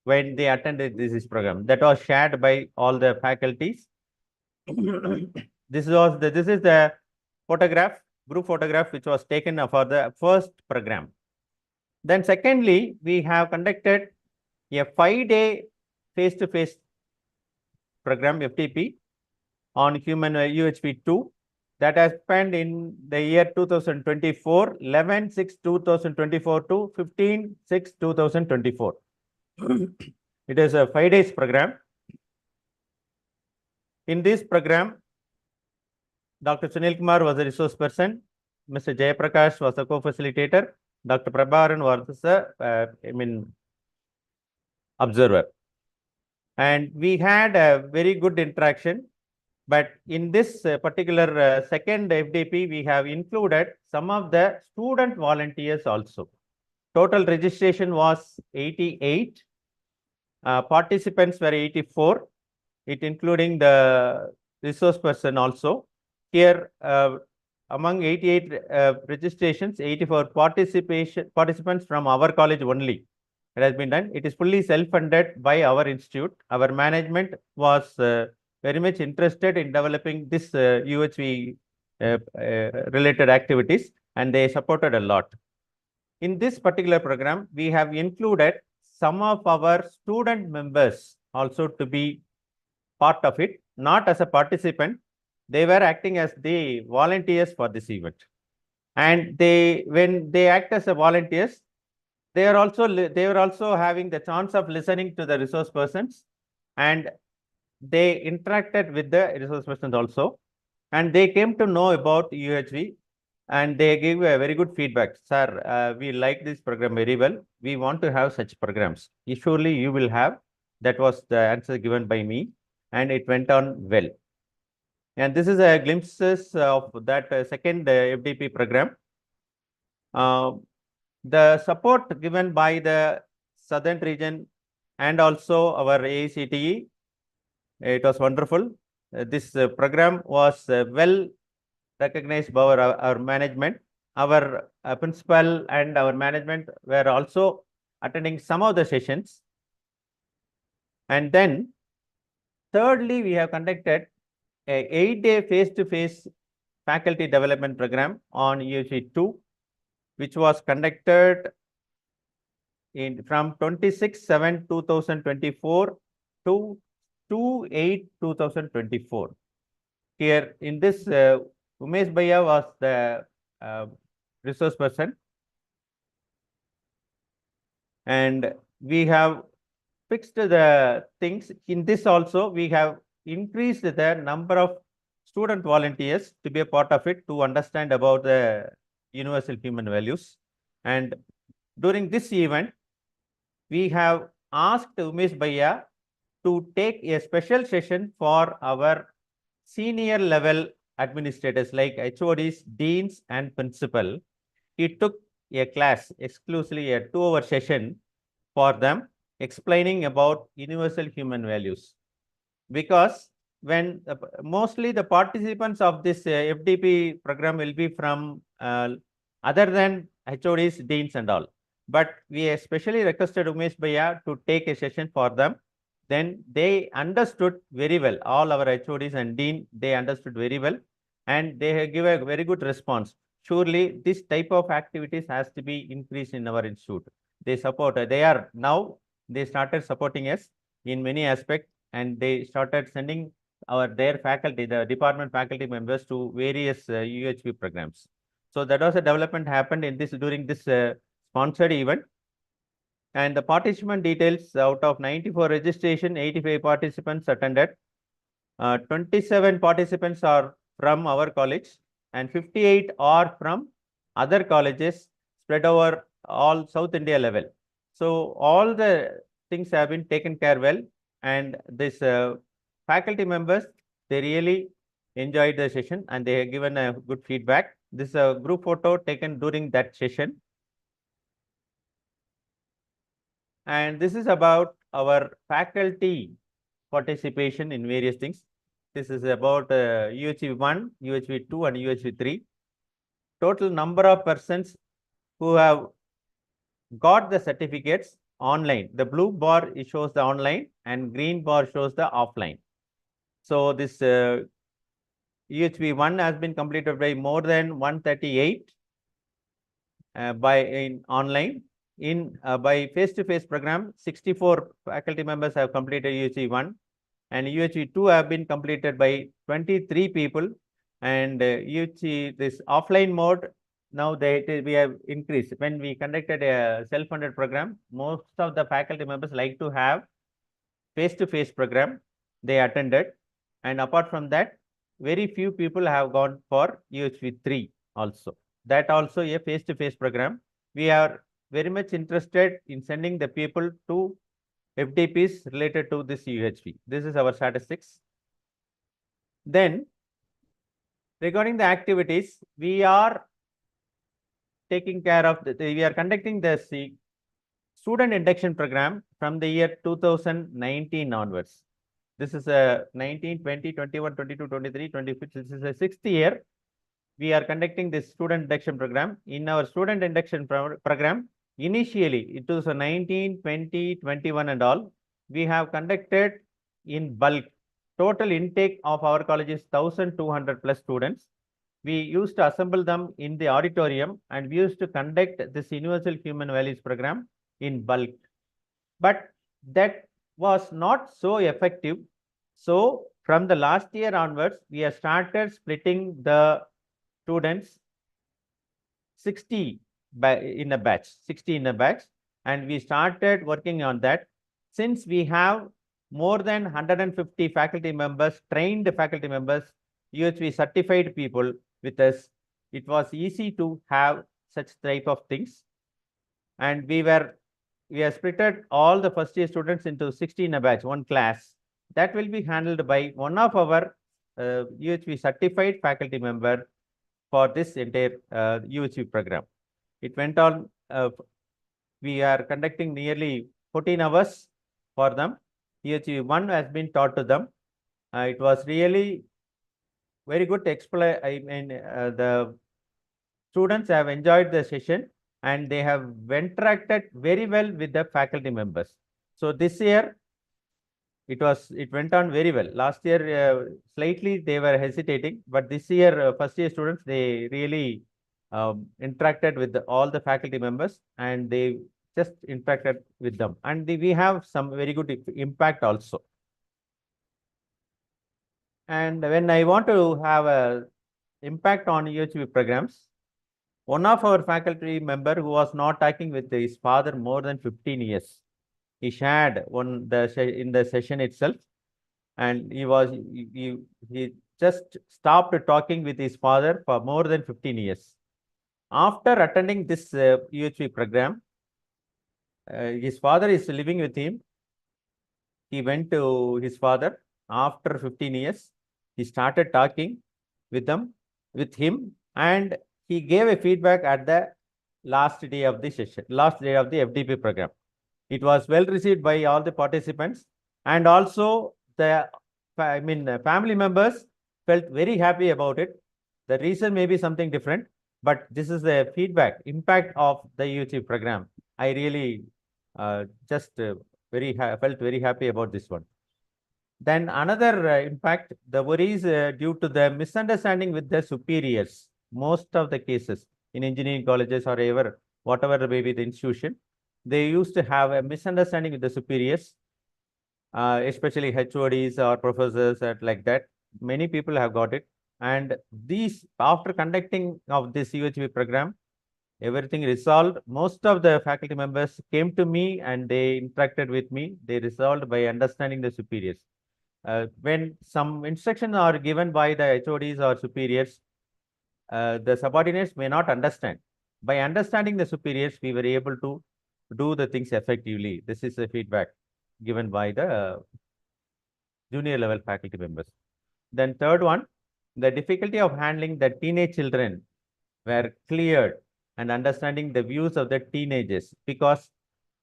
when they attended this program. That was shared by all the faculties. This is the photograph, group photograph, which was taken for the first program. Then secondly, we have conducted a 5-day face-to-face program, FTP, on human UHV 2 that has happened in the year 2024, 11/6/2024 to 15/6/2024. It is a 5 days program. In this program, Dr. Sunil Kumar was a resource person. Mr. Jayaprakash was a co-facilitator. Dr. Prabharan was a, observer. And we had a very good interaction. But in this particular second FDP, we have included some of the student volunteers also. Total registration was 88. Participants were 84. It including the resource person also. Here, among 88 registrations, 84 participants from our college only. It has been done. It is fully self-funded by our institute. Our management was very much interested in developing this UHV related activities, and they supported a lot. In this particular program, we have included some of our student members also to be part of it, not as a participant. They were acting as the volunteers for this event. And when they act as a volunteers, they were also having the chance of listening to the resource persons, and they interacted with the resource persons also, and they came to know about UHV, and they gave a very good feedback. Sir, we like this program very well. We want to have such programs. Surely you will have. That was the answer given by me, and it went on well. And this is a glimpses of that second FDP program. The support given by the southern region and also our AICTE, it was wonderful. This program was well recognized by our management. Our principal and our management were also attending some of the sessions. And then thirdly, we have conducted a 8-day face-to-face faculty development program on UHV 2, which was conducted from 26/7/2024 to 2/8/2024. Here in this, Umesh Bhaiya was the resource person, and we have fixed the things. In this also, we have increased the number of student volunteers to be a part of it, to understand about the universal human values. And during this event, we have asked Umesh Bhaiya to take a special session for our senior level administrators like HODs, deans, and principal. He took a class, exclusively a 2-hour session for them, explaining about universal human values. Because when mostly the participants of this FDP program will be from other than HODs, deans, and all. But we especially requested Umesh Bhaiya to take a session for them. Then they understood very well. All our HODs and dean, they understood very well, and they give a very good response. Surely this type of activities has to be increased in our institute. They support. They started supporting us in many aspects, and they started sending their faculty, the department faculty members, to various UHV programs. So that was a development happened in this during this sponsored event. And the participant details: out of 94 registration, 85 participants attended. 27 participants are from our college, and 58 are from other colleges spread over all South India level. So all the things have been taken care well, and this faculty members, they really enjoyed the session, and they have given a good feedback. This is a group photo taken during that session. And this is about our faculty participation in various things. This is about UHV 1, UHV 2, and UHV 3. Total number of persons who have got the certificates online. The blue bar shows the online, and green bar shows the offline. So this UHV 1 has been completed by more than 138 in online. By face-to-face program, 64 faculty members have completed UHV 1, and UHV 2 have been completed by 23 people. And UHV, this offline mode, now we have increased. When we conducted a self-funded program, most of the faculty members like to have face-to-face program. They attended, and apart from that, very few people have gone for UHV 3 also. That also a face-to-face program. We are very much interested in sending the people to FDPs related to this UHV. This is our statistics. Then, regarding the activities, we are taking care of we are conducting the student induction program from the year 2019 onwards. This is a 19, 20, 21, 22, 23, 25. This is a 6th year. We are conducting this student induction program. In our student induction program, initially it was a 19, 20, 21 and all. We have conducted in bulk. Total intake of our college is 1,200 plus students. We used to assemble them in the auditorium, and we used to conduct this universal human values program in bulk. But that was not so effective. So from the last year onwards, we have started splitting the students 60 in a batch, 60 in a batch, and we started working on that. Since we have more than 150 faculty members, trained faculty members, UHV certified people with us, it was easy to have such type of things. And we have splitted all the first year students into 60 in a batch, one class. That will be handled by one of our UHV certified faculty member for this entire UHV program. It went on, we are conducting nearly 14 hours for them. UHV 1 has been taught to them. It was really very good to explain. I mean, the students have enjoyed the session and they have interacted very well with the faculty members. So this year, it went on very well. Last year, slightly they were hesitating, but this year, first year students, they really interacted with all the faculty members, and they just interacted with them. And we have some very good impact also. And when I want to have a impact on UHV programs, one of our faculty member who was not talking with his father more than 15 years, he shared in the session itself, and he just stopped talking with his father for more than 15 years. After attending this UHV program, his father is living with him. He went to his father after 15 years. He started talking with him, and he gave a feedback at the last day of the session, last day of the FDP program. It was well received by all the participants, and also the family members felt very happy about it. The reason may be something different, but this is the feedback, impact of the UHV program. I really felt very happy about this one. Then another impact, the worries due to the misunderstanding with the superiors. Most of the cases in engineering colleges or whatever may be the institution, they used to have a misunderstanding with the superiors, especially HODs or professors like that. Many people have got it. And after conducting of this UHV program, everything resolved. Most of the faculty members came to me and they interacted with me. They resolved by understanding the superiors. When some instructions are given by the HODs or superiors, the subordinates may not understand. By understanding the superiors, we were able to do the things effectively. This is the feedback given by the junior level faculty members. Then third one, the difficulty of handling the teenage children were cleared, and understanding the views of the teenagers, because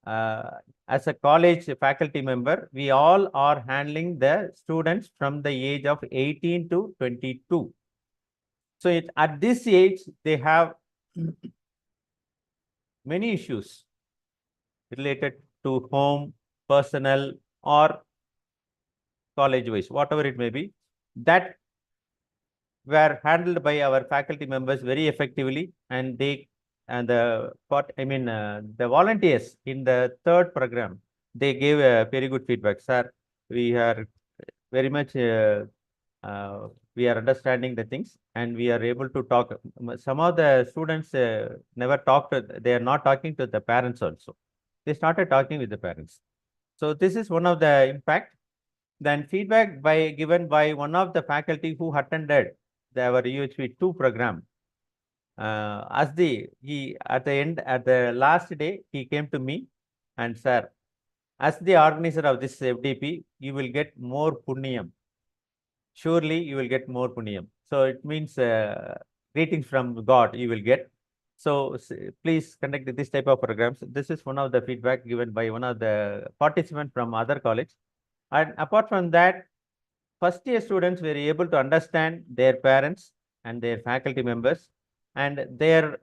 as a college faculty member, we all are handling the students from the age of 18 to 22. So at this age, they have many issues related to home, personal, or college-wise, whatever it may be, that were handled by our faculty members very effectively, and the volunteers in the third program, they gave a very good feedback. Sir, we are very much we are understanding the things and we are able to talk. Some of the students never talk to, they are not talking to the parents also. They started talking with the parents. So this is one of the impact. Then feedback given by one of the faculty who attended our UHV 2 program. He at the last day, he came to me and sir, as the organizer of this FDP, you will get more punyam. Surely you will get more punyam. So it means greetings from God you will get. So please conduct this type of programs. This is one of the feedback given by one of the participants from other college. And apart from that, first year students were able to understand their parents and their faculty members, and their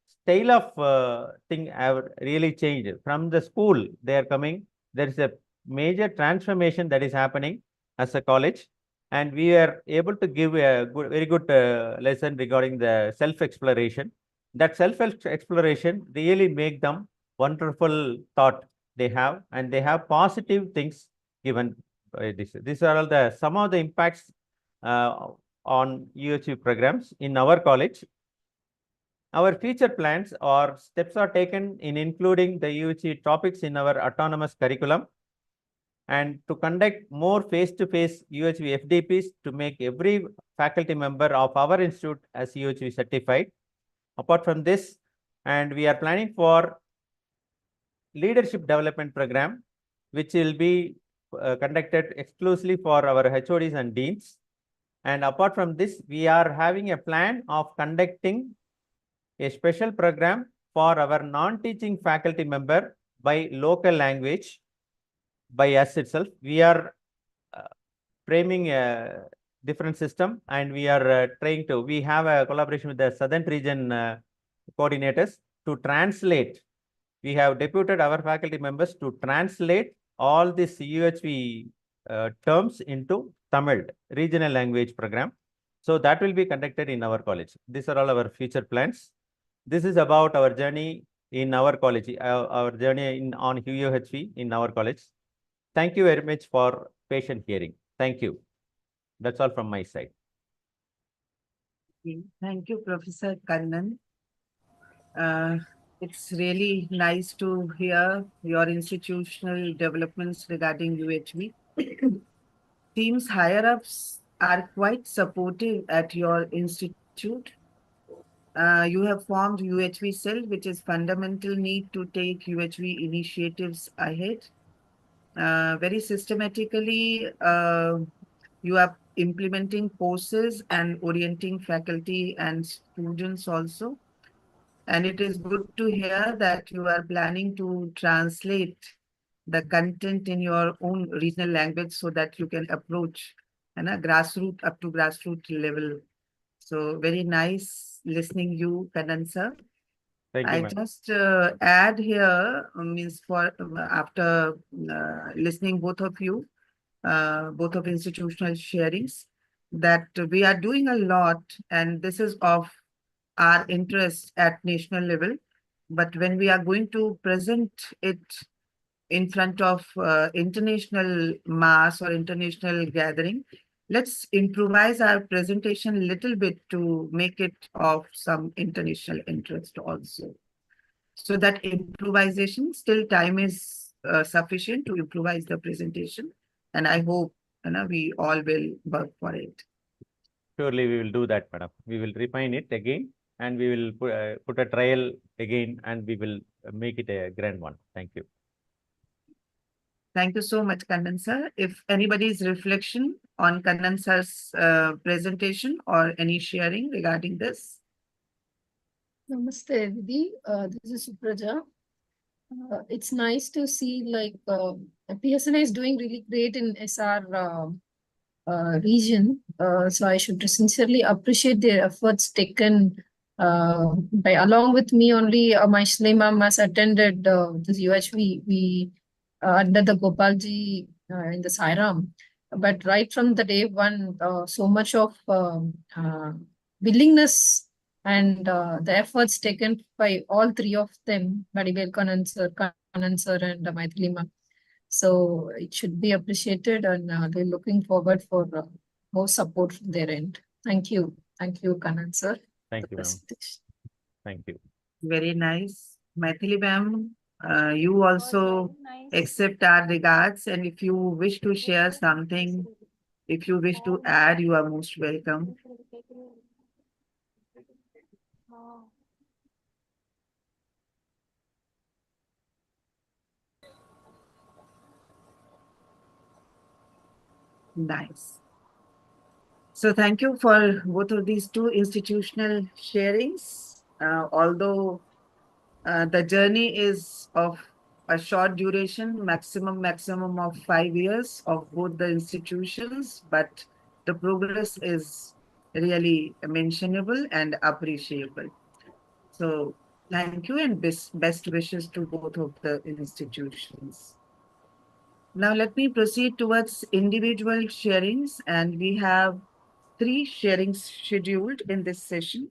style of thing have really changed. From the school they are coming, there is a major transformation that is happening as a college, and we are able to give a very good lesson regarding the self-exploration. That self-exploration really make them wonderful thought they have, and they have positive things given. These are all the some of the impacts on UHV programs in our college. Our future plans or steps are taken in including the UHV topics in our autonomous curriculum, and to conduct more face-to-face UHV FDPs to make every faculty member of our institute as UHV certified. Apart from this, and we are planning for leadership development program, which will be conducted exclusively for our HODs and deans. And apart from this, we are having a plan of conducting a special program for our non-teaching faculty member by local language by us itself. We are framing a different system, and we are trying to, we have a collaboration with the Southern region coordinators to translate. We have deputed our faculty members to translate all these UHV terms into Tamil regional language program. So that will be conducted in our college. These are all our future plans. This is about our journey in our college, our journey on UHV in our college. Thank you very much for patient hearing. Thank you. That's all from my side. Thank you, Professor Kannan. It's really nice to hear your institutional developments regarding UHV. Teams higher ups are quite supportive at your institute. You have formed UHV cell, which is fundamental need to take UHV initiatives ahead. Very systematically, you are implementing courses and orienting faculty and students also. And it is good to hear that you are planning to translate the content in your own regional language so that you can approach and a grassroots up to grassroots level. So very nice listening you, Kannan sir. Thank you, I ma'am. just add here means for after listening both of you, both of institutional sharings, that we are doing a lot, and this is of our interest at national level. But when we are going to present it in front of international mass or international gathering, let's improvise our presentation a little bit to make it of some international interest also. So that improvisation, still time is sufficient to improvise the presentation. And I hope we all will work for it. Surely we will do that, madam. We will refine it again, and we will put a trial again, and we will make it a grand one. Thank you. Thank you so much, Kannan sir. If anybody's reflection on Kannan sir's presentation or any sharing regarding this. Namaste, Didi. This is Supraja. It's nice to see like PSNA is doing really great in SR region. So I should sincerely appreciate their efforts taken by along with me only. My Shlay ma'am has attended this UHV. We under the Gopalji in the Sairam. But right from the day one, so much of willingness and the efforts taken by all three of them, Vadivel Kannan sir, and Maithili ma'am. So it should be appreciated, and they're looking forward for more support from their end. Thank you. Thank you, Kannan sir. Thank for you, ma'am. presentation. Thank you. Very nice. Maithili ma'am, you also accept our regards, and if you wish to share something, if you wish to add, you are most welcome. Nice. So thank you for both of these two institutional sharings. Although the journey is of a short duration, maximum of 5 years of both the institutions, but the progress is really mentionable and appreciable. So thank you and best wishes to both of the institutions. Now let me proceed towards individual sharings, and we have 3 sharings scheduled in this session.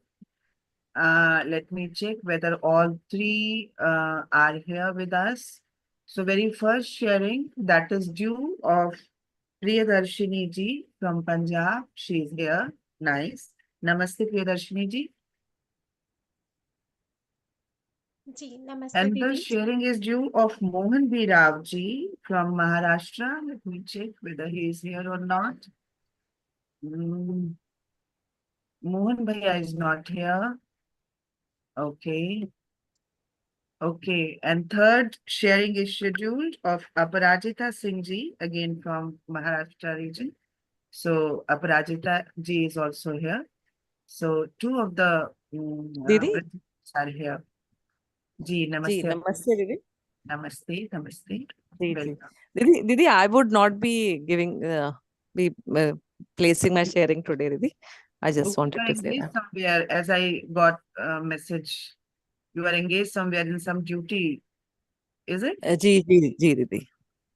Let me check whether all 3 are here with us. So very first sharing that is due of Priyadarshini ji from Punjab. She is here. Nice. Namaste Priyadarshini ji. जी नमस्ते Another दीदी sharing is due of Mohan B. Rao ji from Maharashtra. Let me check whether he is here or not. Mohan Bhaiya is not here. Okay. Okay. And third sharing is scheduled of Aparajita Singh ji, again from Maharashtra region. So Aparajita ji is also here. So 2 of the दीदी participants are here. Ji, ji namaste. नमस्ते दीदी Namaste. Namaste. जी जी Welcome. दीदी दीदी I would not be giving be placing my sharing today दीदी I just Okay, wanted you are to say engaged that somewhere, as I got a message. You are engaged somewhere in some duty, is it? जी जी जी दीदी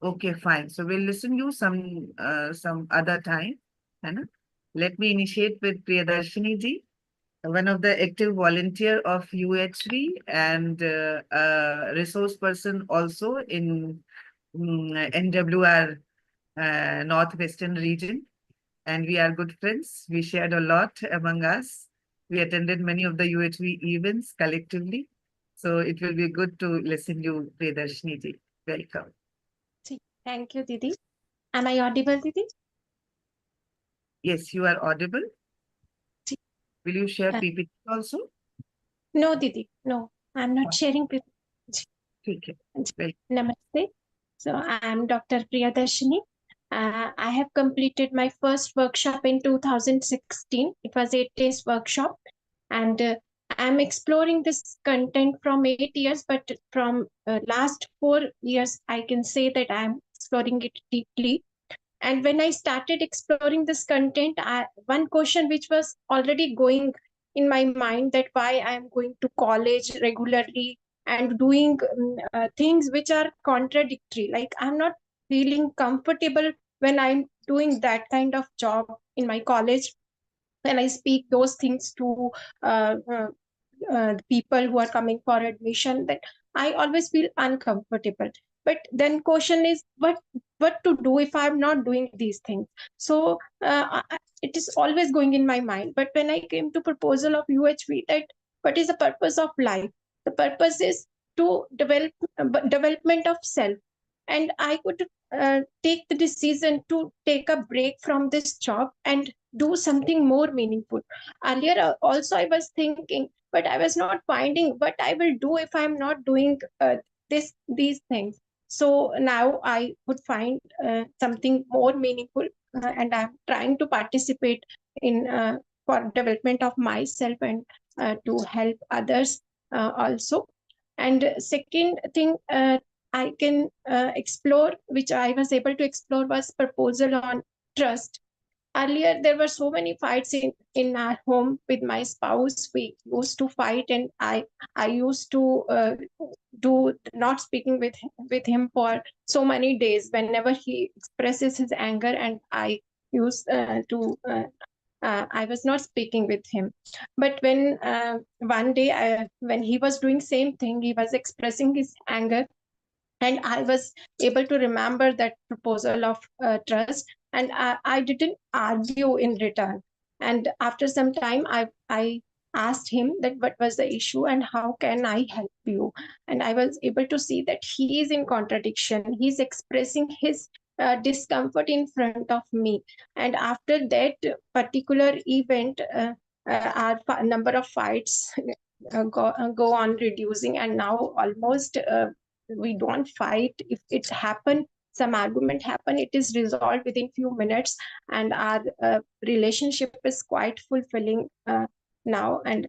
Okay, fine. So we'll listen you some other time. है ना? Let me initiate with Priyadarshini ji, one of the active volunteer of UHV and a resource person also in NWR Northwestern region. And we are good friends. We shared a lot among us. We attended many of the UHV events collectively. So it will be good to listen you, Priyadarshini ji. Welcome. जी thank you दीदी am I audible दीदी Yes, you are audible. जी Will you share Uh, PPT also? no दीदी no I'm not sharing with ठीक है. जी Well, namaste so I am Dr. Priyadarshini I have completed my first workshop in 2016 it was 8 days workshop and I'm exploring this content from 8 years but from last 4 years I can say that I'm exploring it deeply. And when I started exploring this content, one question which was already going in my mind that why I'm going to college regularly and doing things which are contradictory. Like I'm not feeling comfortable when I'm doing that kind of job in my college. When I speak those things to uh, uh, people who are coming for admission, that I always feel uncomfortable. But then question is what to do if I'm not doing these things. So it is always going in my mind. But when I came to proposal of UHV, that what is the purpose of life? The purpose is to development of self. And I could take the decision to take a break from this job and do something more meaningful. Earlier, also I was thinking, but I was not finding what I will do if I'm not doing these things. So now I would find something more meaningful, and I'm trying to participate in for development of myself and to help others also. And second thing I can explore, which I was able to explore, was proposal on trust. Earlier there were so many fights in our home with my spouse. We used to fight, and I used to do not speaking with him for so many days whenever he expresses his anger, and I used to I was not speaking with him. But when one day when he was doing same thing, he was expressing his anger, and I was able to remember that proposal of trust. and I didn't argue in return. And after some time, I asked him that what was the issue and how can I help you. And I was able to see that he is in contradiction. He's expressing his discomfort in front of me. And after that particular event, our number of fights go on reducing, and now almost we don't fight. If it happen, some argument happen, it is resolved within few minutes, and our relationship is quite fulfilling now. And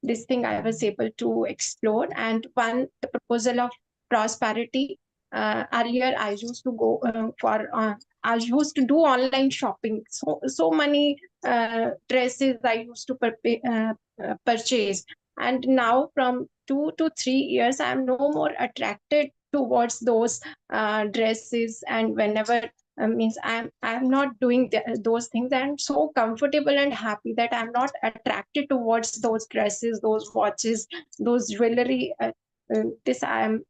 this thing I was able to explore. And one, the proposal of prosperity. Earlier I used to go I used to do online shopping, so many dresses I used to purchase. And now from 2 to 3 years, I'm no more attracted towards those dresses. And whenever means I'm not doing those things, I'm so comfortable and happy that I'm not attracted towards those dresses, those watches, those jewelry. This I'm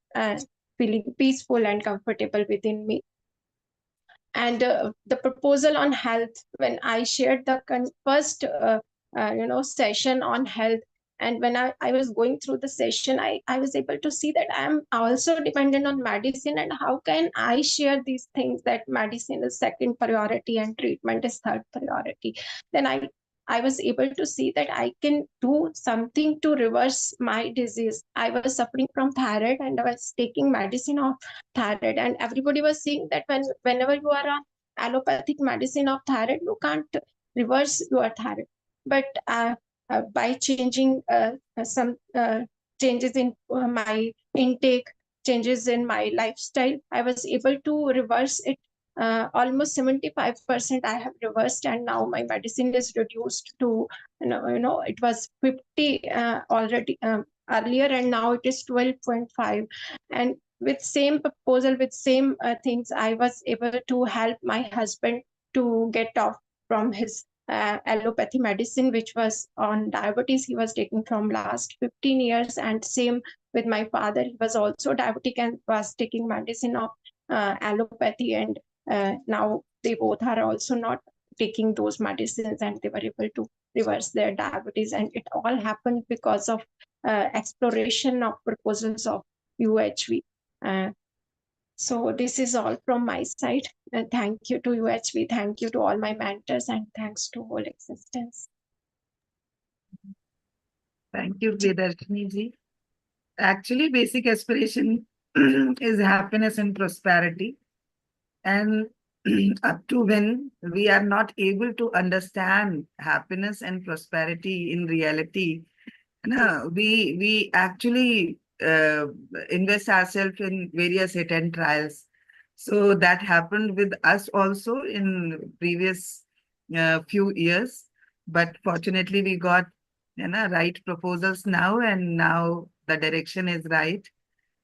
feeling peaceful and comfortable within me. And the proposal on health, when I shared the first session on health, and when I was going through the session, I was able to see that I'm also dependent on medicine, and how can I share these things, that medicine is second priority and treatment is third priority. Then I was able to see that I can do something to reverse my disease. I was suffering from thyroid and I was taking medicine of thyroid, and everybody was saying that whenever you are on allopathic medicine of thyroid, you can't reverse your thyroid. But by changing some changes in my intake, changes in my lifestyle, I was able to reverse it. Almost 75% I have reversed, and now my medicine is reduced to, it was 50 already earlier, and now it is 12.5. And with same proposal, with same things, I was able to help my husband to get off from his allopathy medicine, which was on diabetes he was taking from last 15 years. And same with my father, he was also diabetic and was taking medicine of allopathy. And now they both are also not taking those medicines, and they were able to reverse their diabetes. And it all happened because of exploration of proposals of UHV. So this is all from my side. Thank you to UHV, thank you to all my mentors, and thanks to whole existence. Thank you, Priyadarshini ji. Actually, basic aspiration is happiness and prosperity. And up to when we are not able to understand happiness and prosperity in reality, no, we actually invest ourselves in various hit and trials. So that happened with us also in previous few years. But fortunately, we got right proposals now, and now the direction is right.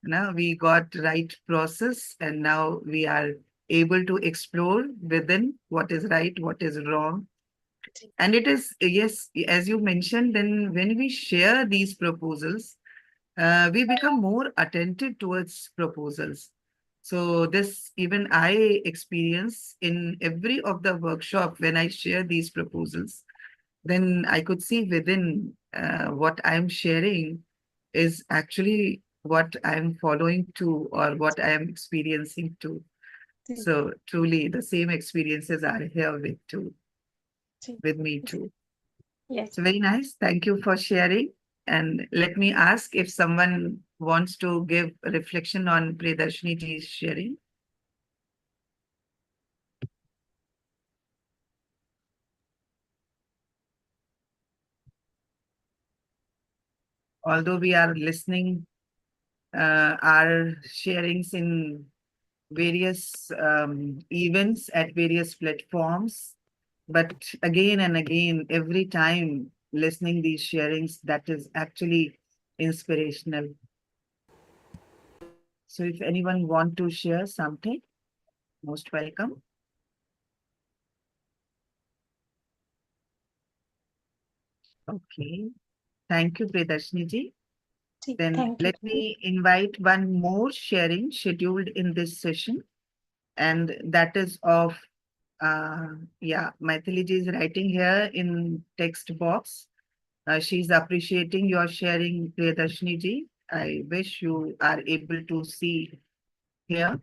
Now we got right process, and now we are able to explore within what is right, what is wrong. And it is, yes, as you mentioned, then when we share these proposals, we become more attentive towards proposals. So this even I experience in every of the workshop when I share these proposals, then I could see within what I'm sharing is actually what I'm following to or what I am experiencing to. So truly the same experiences are here with me too. Yes. So very nice. Thank you for sharing. And let me ask if someone wants to give a reflection on Priyadarshini ji's sharing. Although we are listening our sharings in various events at various platforms, but again and again, every time listening these sharings, that is actually inspirational. So if anyone want to share something, most welcome. Okay. Thank you, Priyadarshini ji. Then let me invite one more sharing scheduled in this session, and that is of Yeah, Maithili ji is writing here in text box. She's appreciating your sharing, Priyadarshini ji. I wish you are able to see here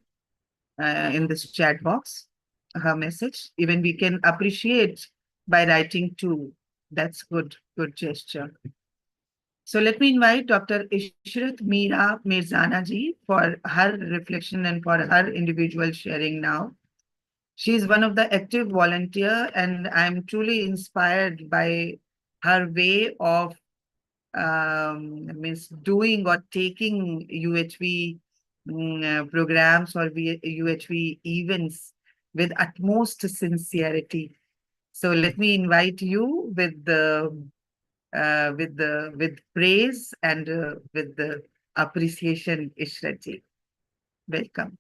in this chat box her message. Even we can appreciate by writing too. That's good gesture. So let me invite Dr. Ishrat Meera Mirzana ji for her reflection and for her individual sharing now. She is one of the active volunteer, and I'm truly inspired by her way of means doing or taking UHV programs or UHV events with utmost sincerity. So let me invite you with praise and with the appreciation, Ishrati. Welcome.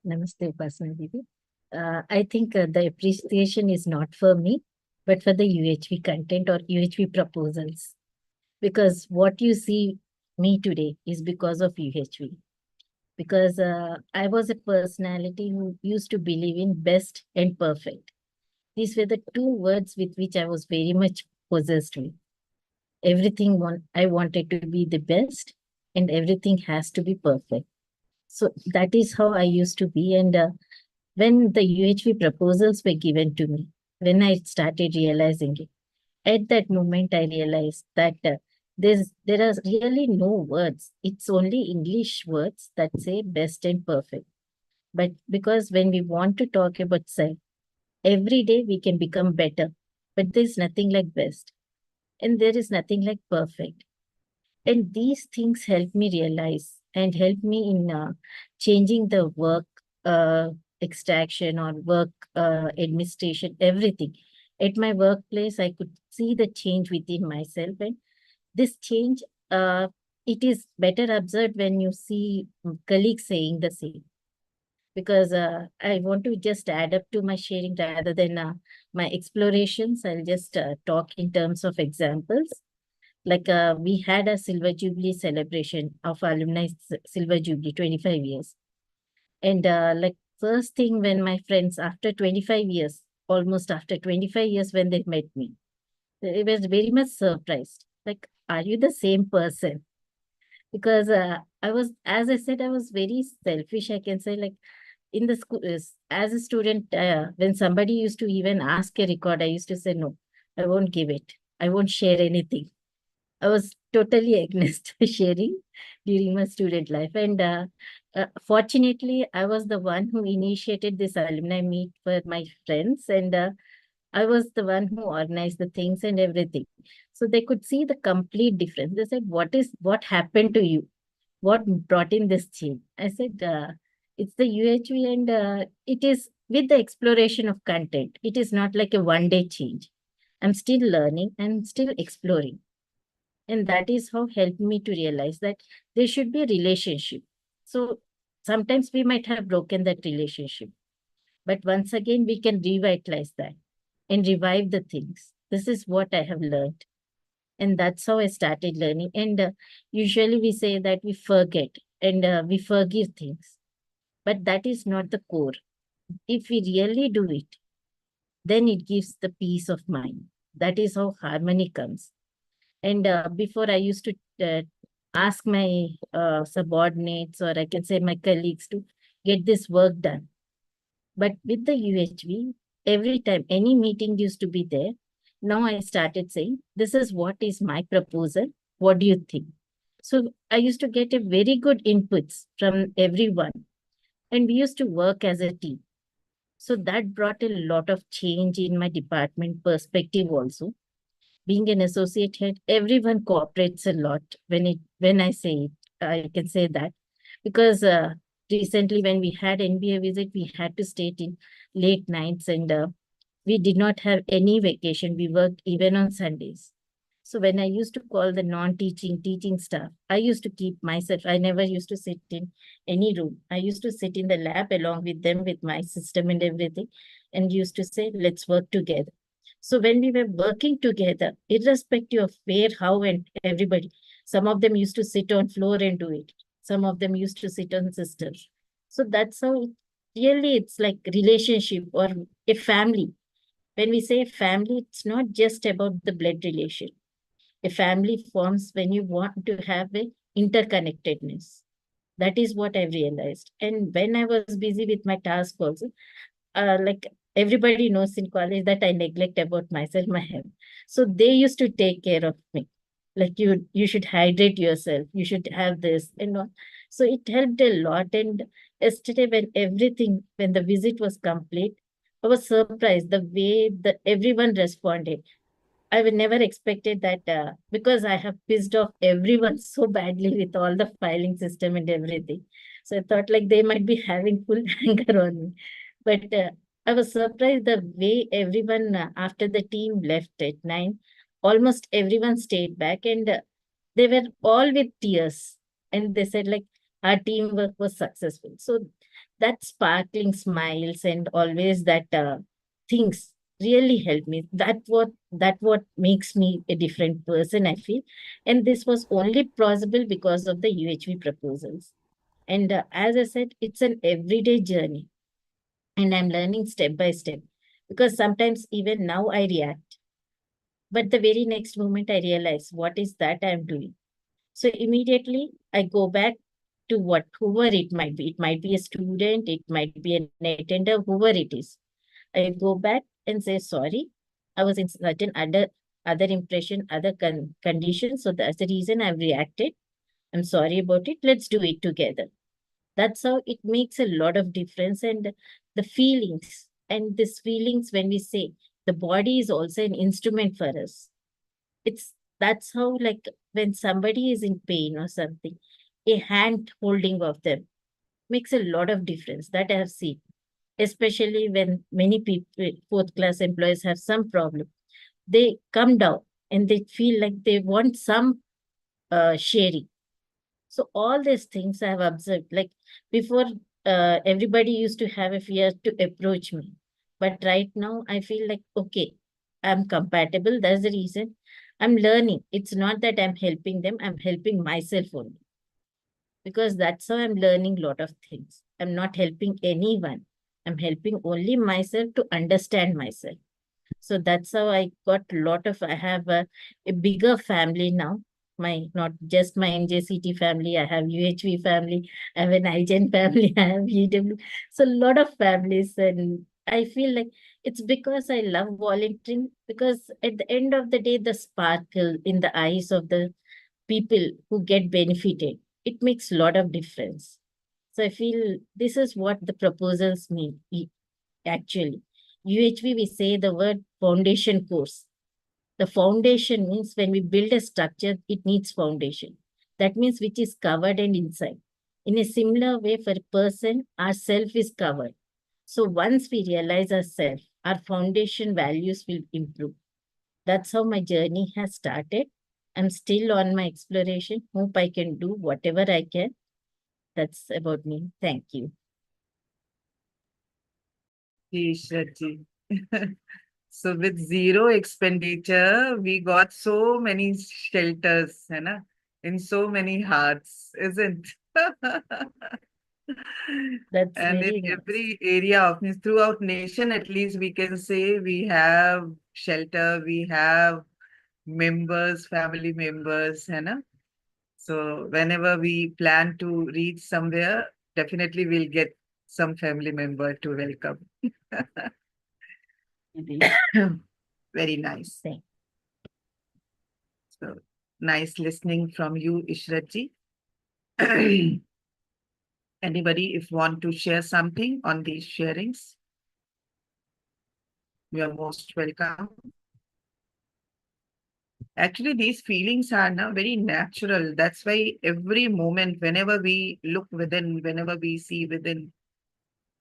Namaste, Upasana Didi. I think the appreciation is not for me, but for the UHV content or UHV proposals. Because what you see me today is because of UHV. Because I was a personality who used to believe in best and perfect. These were the two words with which I was very much possessed with. Everything I wanted to be the best, and everything has to be perfect. So that is how I used to be. And when the UHV proposals were given to me, when I started realizing it, at that moment I realized that there are really no words. It's only English words that say best and perfect. But because when we want to talk about self, every day we can become better. But there's nothing like best. And there is nothing like perfect. And these things help me realize and help me in changing the work extraction or work administration, everything. At my workplace, I could see the change within myself. And this change, it is better observed when you see colleagues saying the same. Because I want to just add up to my sharing rather than my explorations. I'll just talk in terms of examples. Like we had a Silver Jubilee celebration of alumni Silver Jubilee, 25 years. And like first thing when my friends, after 25 years, almost after 25 years when they met me, they was very much surprised. Like, are you the same person? Because I was, as I said, I was very selfish, I can say, like in the school, as a student, when somebody used to even ask a record, I used to say, no, I won't give it. I won't share anything. I was totally against sharing during my student life. And fortunately, I was the one who initiated this alumni meet for my friends. And I was the one who organized the things and everything. So they could see the complete difference. They said, what happened to you? What brought in this change? I said, it's the UHV and it is with the exploration of content. It is not like a one-day change. I'm still learning and still exploring. And that is how helped me to realize that there should be a relationship. So sometimes we might have broken that relationship, but once again, we can revitalize that and revive the things. This is what I have learned. And that's how I started learning. And usually we say that we forget and we forgive things, but that is not the core. If we really do it, then it gives the peace of mind. That is how harmony comes. And before I used to ask my subordinates, or I can say my colleagues, to get this work done. But with the UHV, every time any meeting used to be there, now I started saying, this is what is my proposal. What do you think? So I used to get a very good inputs from everyone. And we used to work as a team. So that brought a lot of change in my department perspective also. Being an associate head, everyone cooperates a lot when I say it. I can say that because recently when we had NBA visit, we had to stay in late nights and we did not have any vacation. We worked even on Sundays. So when I used to call the non-teaching, teaching staff, I used to keep myself. I never used to sit in any room. I used to sit in the lab along with them with my system and everything, and used to say, let's work together. So when we were working together, irrespective of where, how, and everybody, some of them used to sit on floor and do it. Some of them used to sit on systems. So that's how really it's like relationship or a family. When we say family, it's not just about the blood relation. A family forms when you want to have a interconnectedness. That is what I've realized. And when I was busy with my task also, like everybody knows in college that I neglect about myself, my health. So they used to take care of me. Like you should hydrate yourself, you should have this and all. So it helped a lot. And yesterday when the visit was complete, I was surprised the way that everyone responded. I would never expected that because I have pissed off everyone so badly with all the filing system and everything. So I thought like they might be having full anger on me. But I was surprised the way everyone, after the team left at 9, almost everyone stayed back and they were all with tears. And they said like our teamwork was successful. So that sparkling smiles and always that things really helped me. That what makes me a different person, I feel. And this was only possible because of the UHV proposals. And as I said, it's an everyday journey, and I'm learning step by step. Because sometimes even now I react, but the very next moment I realize what is that I'm doing. So immediately I go back to whoever it might be. It might be a student, it might be an attender, whoever it is. I go back and say sorry. I was in certain other impression, other conditions. So that's the reason I've reacted. I'm sorry about it. Let's do it together. That's how it makes a lot of difference. And the feelings and these feelings, when we say the body is also an instrument for us. It's that's how, like, when somebody is in pain or something, a hand holding of them makes a lot of difference. That I have seen, especially when many people, fourth class employees, have some problem. They come down and they feel like they want some sharing. So all these things I have observed. Like before, everybody used to have a fear to approach me, but right now I feel like okay, I'm compatible. That's the reason I'm learning. It's not that I'm helping them; I'm helping myself only, because that's how I'm learning a lot of things. I'm not helping anyone. I'm helping only myself to understand myself. So that's how I got a lot of, I have a bigger family now. My, not just my NJCT family, I have UHV family, I have an IGEN family, I have UW. So a lot of families. And I feel like it's because I love volunteering, because at the end of the day, the sparkle in the eyes of the people who get benefited, it makes a lot of difference. So I feel this is what the proposals mean. Actually, UHV, we say the word foundation course. The foundation means when we build a structure, it needs foundation. That means which is covered and inside. In a similar way, for a person, our self is covered. So once we realize our self, our foundation values will improve. That's how my journey has started. I'm still on my exploration. Hope I can do whatever I can. That's about me. Thank you. Ishratji. So with zero expenditure, we got so many shelters, है ना, in so many hearts, isn't? That's And in very nice. every area of means throughout nation, at least we can say we have shelter, we have members, family members, है ना? So whenever we plan to reach somewhere, definitely we'll get some family member to welcome. Very nice. Thank So nice listening from you, Ishratji. Anybody, if want to share something on these sharings, you are most welcome. Actually, these feelings are now very natural. That's why every moment, whenever we look within, whenever we see within,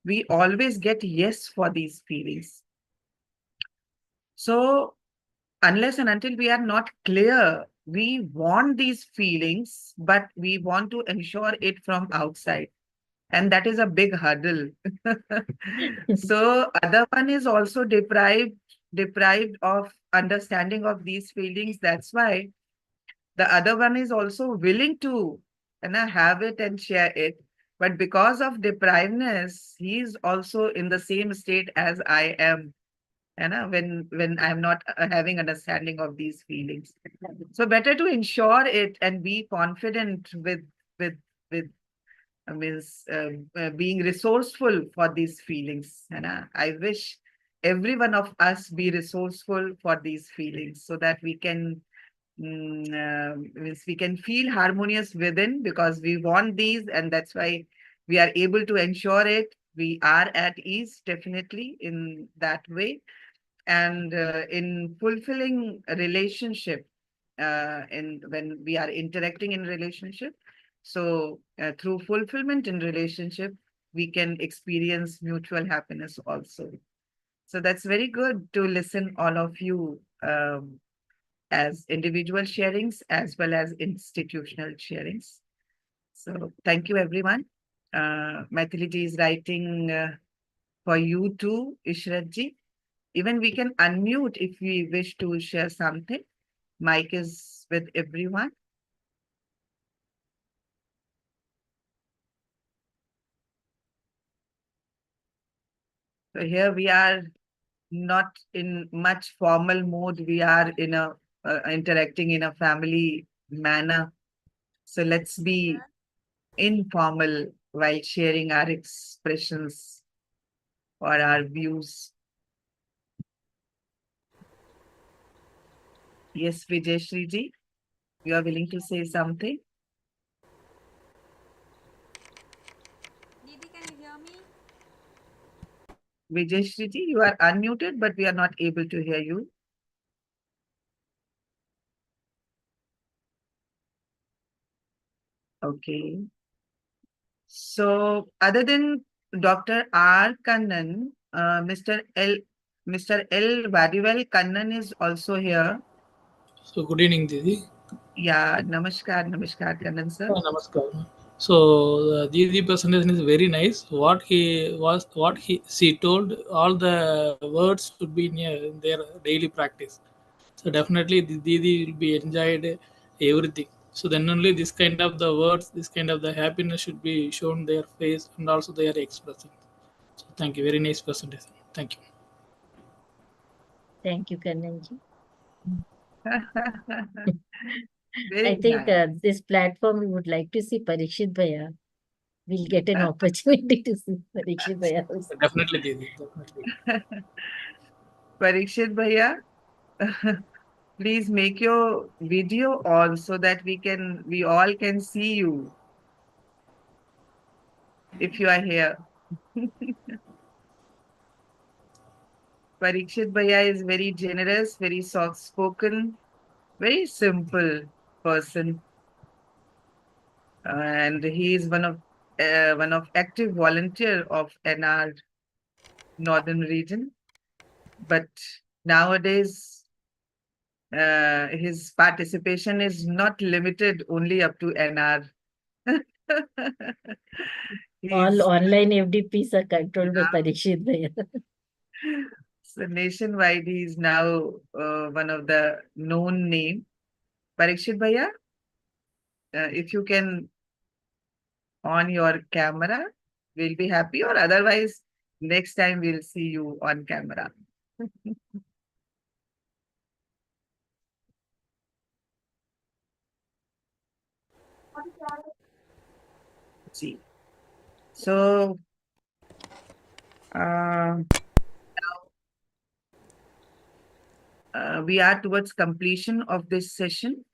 we always get yes for these feelings. So unless and until we are not clear, we want these feelings, but we want to ensure it from outside. And that is a big hurdle. you. So other one is also deprived of understanding of these feelings. That's why the other one is also willing to have it and share it. But because of deprivedness, he's also in the same state as I am. When I'm not having understanding of these feelings. So better to ensure it and be confident with with means being resourceful for these feelings. And I wish every one of us be resourceful for these feelings so that we can means we can feel harmonious within because we want these, and that's why we are able to ensure it. We are at ease definitely in that way, and in fulfilling a relationship, in when we are interacting in relationship. So through fulfillment in relationship, we can experience mutual happiness also. So that's very good to listen all of you, as individual sharings as well as institutional sharings. So thank you everyone. Mathiliji is writing for you too, Ishratji. Even we can unmute if we wish to share something. Mic is with everyone. So here we are not in much formal mode. We are in a interacting in a family manner. So let's be informal while sharing our expressions or our views. Yes, Vijayashri ji, you are willing to say something? Didi, can you hear me? Vijayashri ji, you are unmuted, but we are not able to hear you. Okay. So other than Dr. R. Kannan, Mr. L. Vadivel Kannan is also here. So good evening, Didi. Yeah, namaskar Kannan sir. Namaskar. So Didi presentation is very nice. She told, all the words should be in their daily practice. So definitely the Didi will be enjoyed everything. So then only this kind of the words, this kind of the happiness should be shown their face and also their expression. So thank you. Very nice presentation. Thank you. Thank you, Kannanji. Very I think nice. this platform we would like to see Parikshit Bhaiya. We'll get an opportunity to see Parikshit Bhaiya also. Definitely, Didi. Definitely. Parikshit Bhaiya, please make your video on so that we all can see you if you are here. Parikshit Bhaiya is very generous, very soft spoken, very simple person, and he is one of active volunteer of NR Northern region. But nowadays, his participation is not limited only up to NR. All He's online FDPs are controlled by Parikshit Bhaiya. so nationwide. He's now one of the known name. Parikshit Bhaiya, if you can on your camera, we'll be happy, or otherwise next time we'll see you on camera. See. So we are towards completion of this session.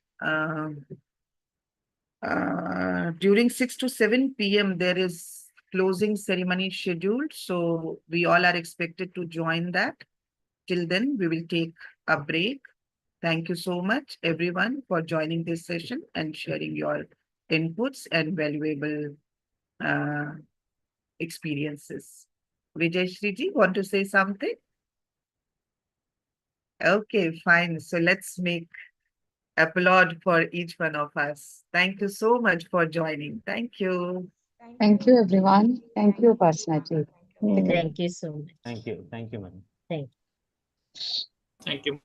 During 6 to 7 p.m. there is closing ceremony scheduled, so we all are expected to join that. Till then, we will take a break. Thank you so much, everyone, for joining this session and sharing your inputs and valuable experiences. Vijay ji, want to say something? Okay, fine. So let's make applaud for each one of us. Thank you so much for joining. Thank you. Thank you, everyone. Thank you, Pasnaji. Thank you so much. Thank you, ma'am. Thank you. Thank you.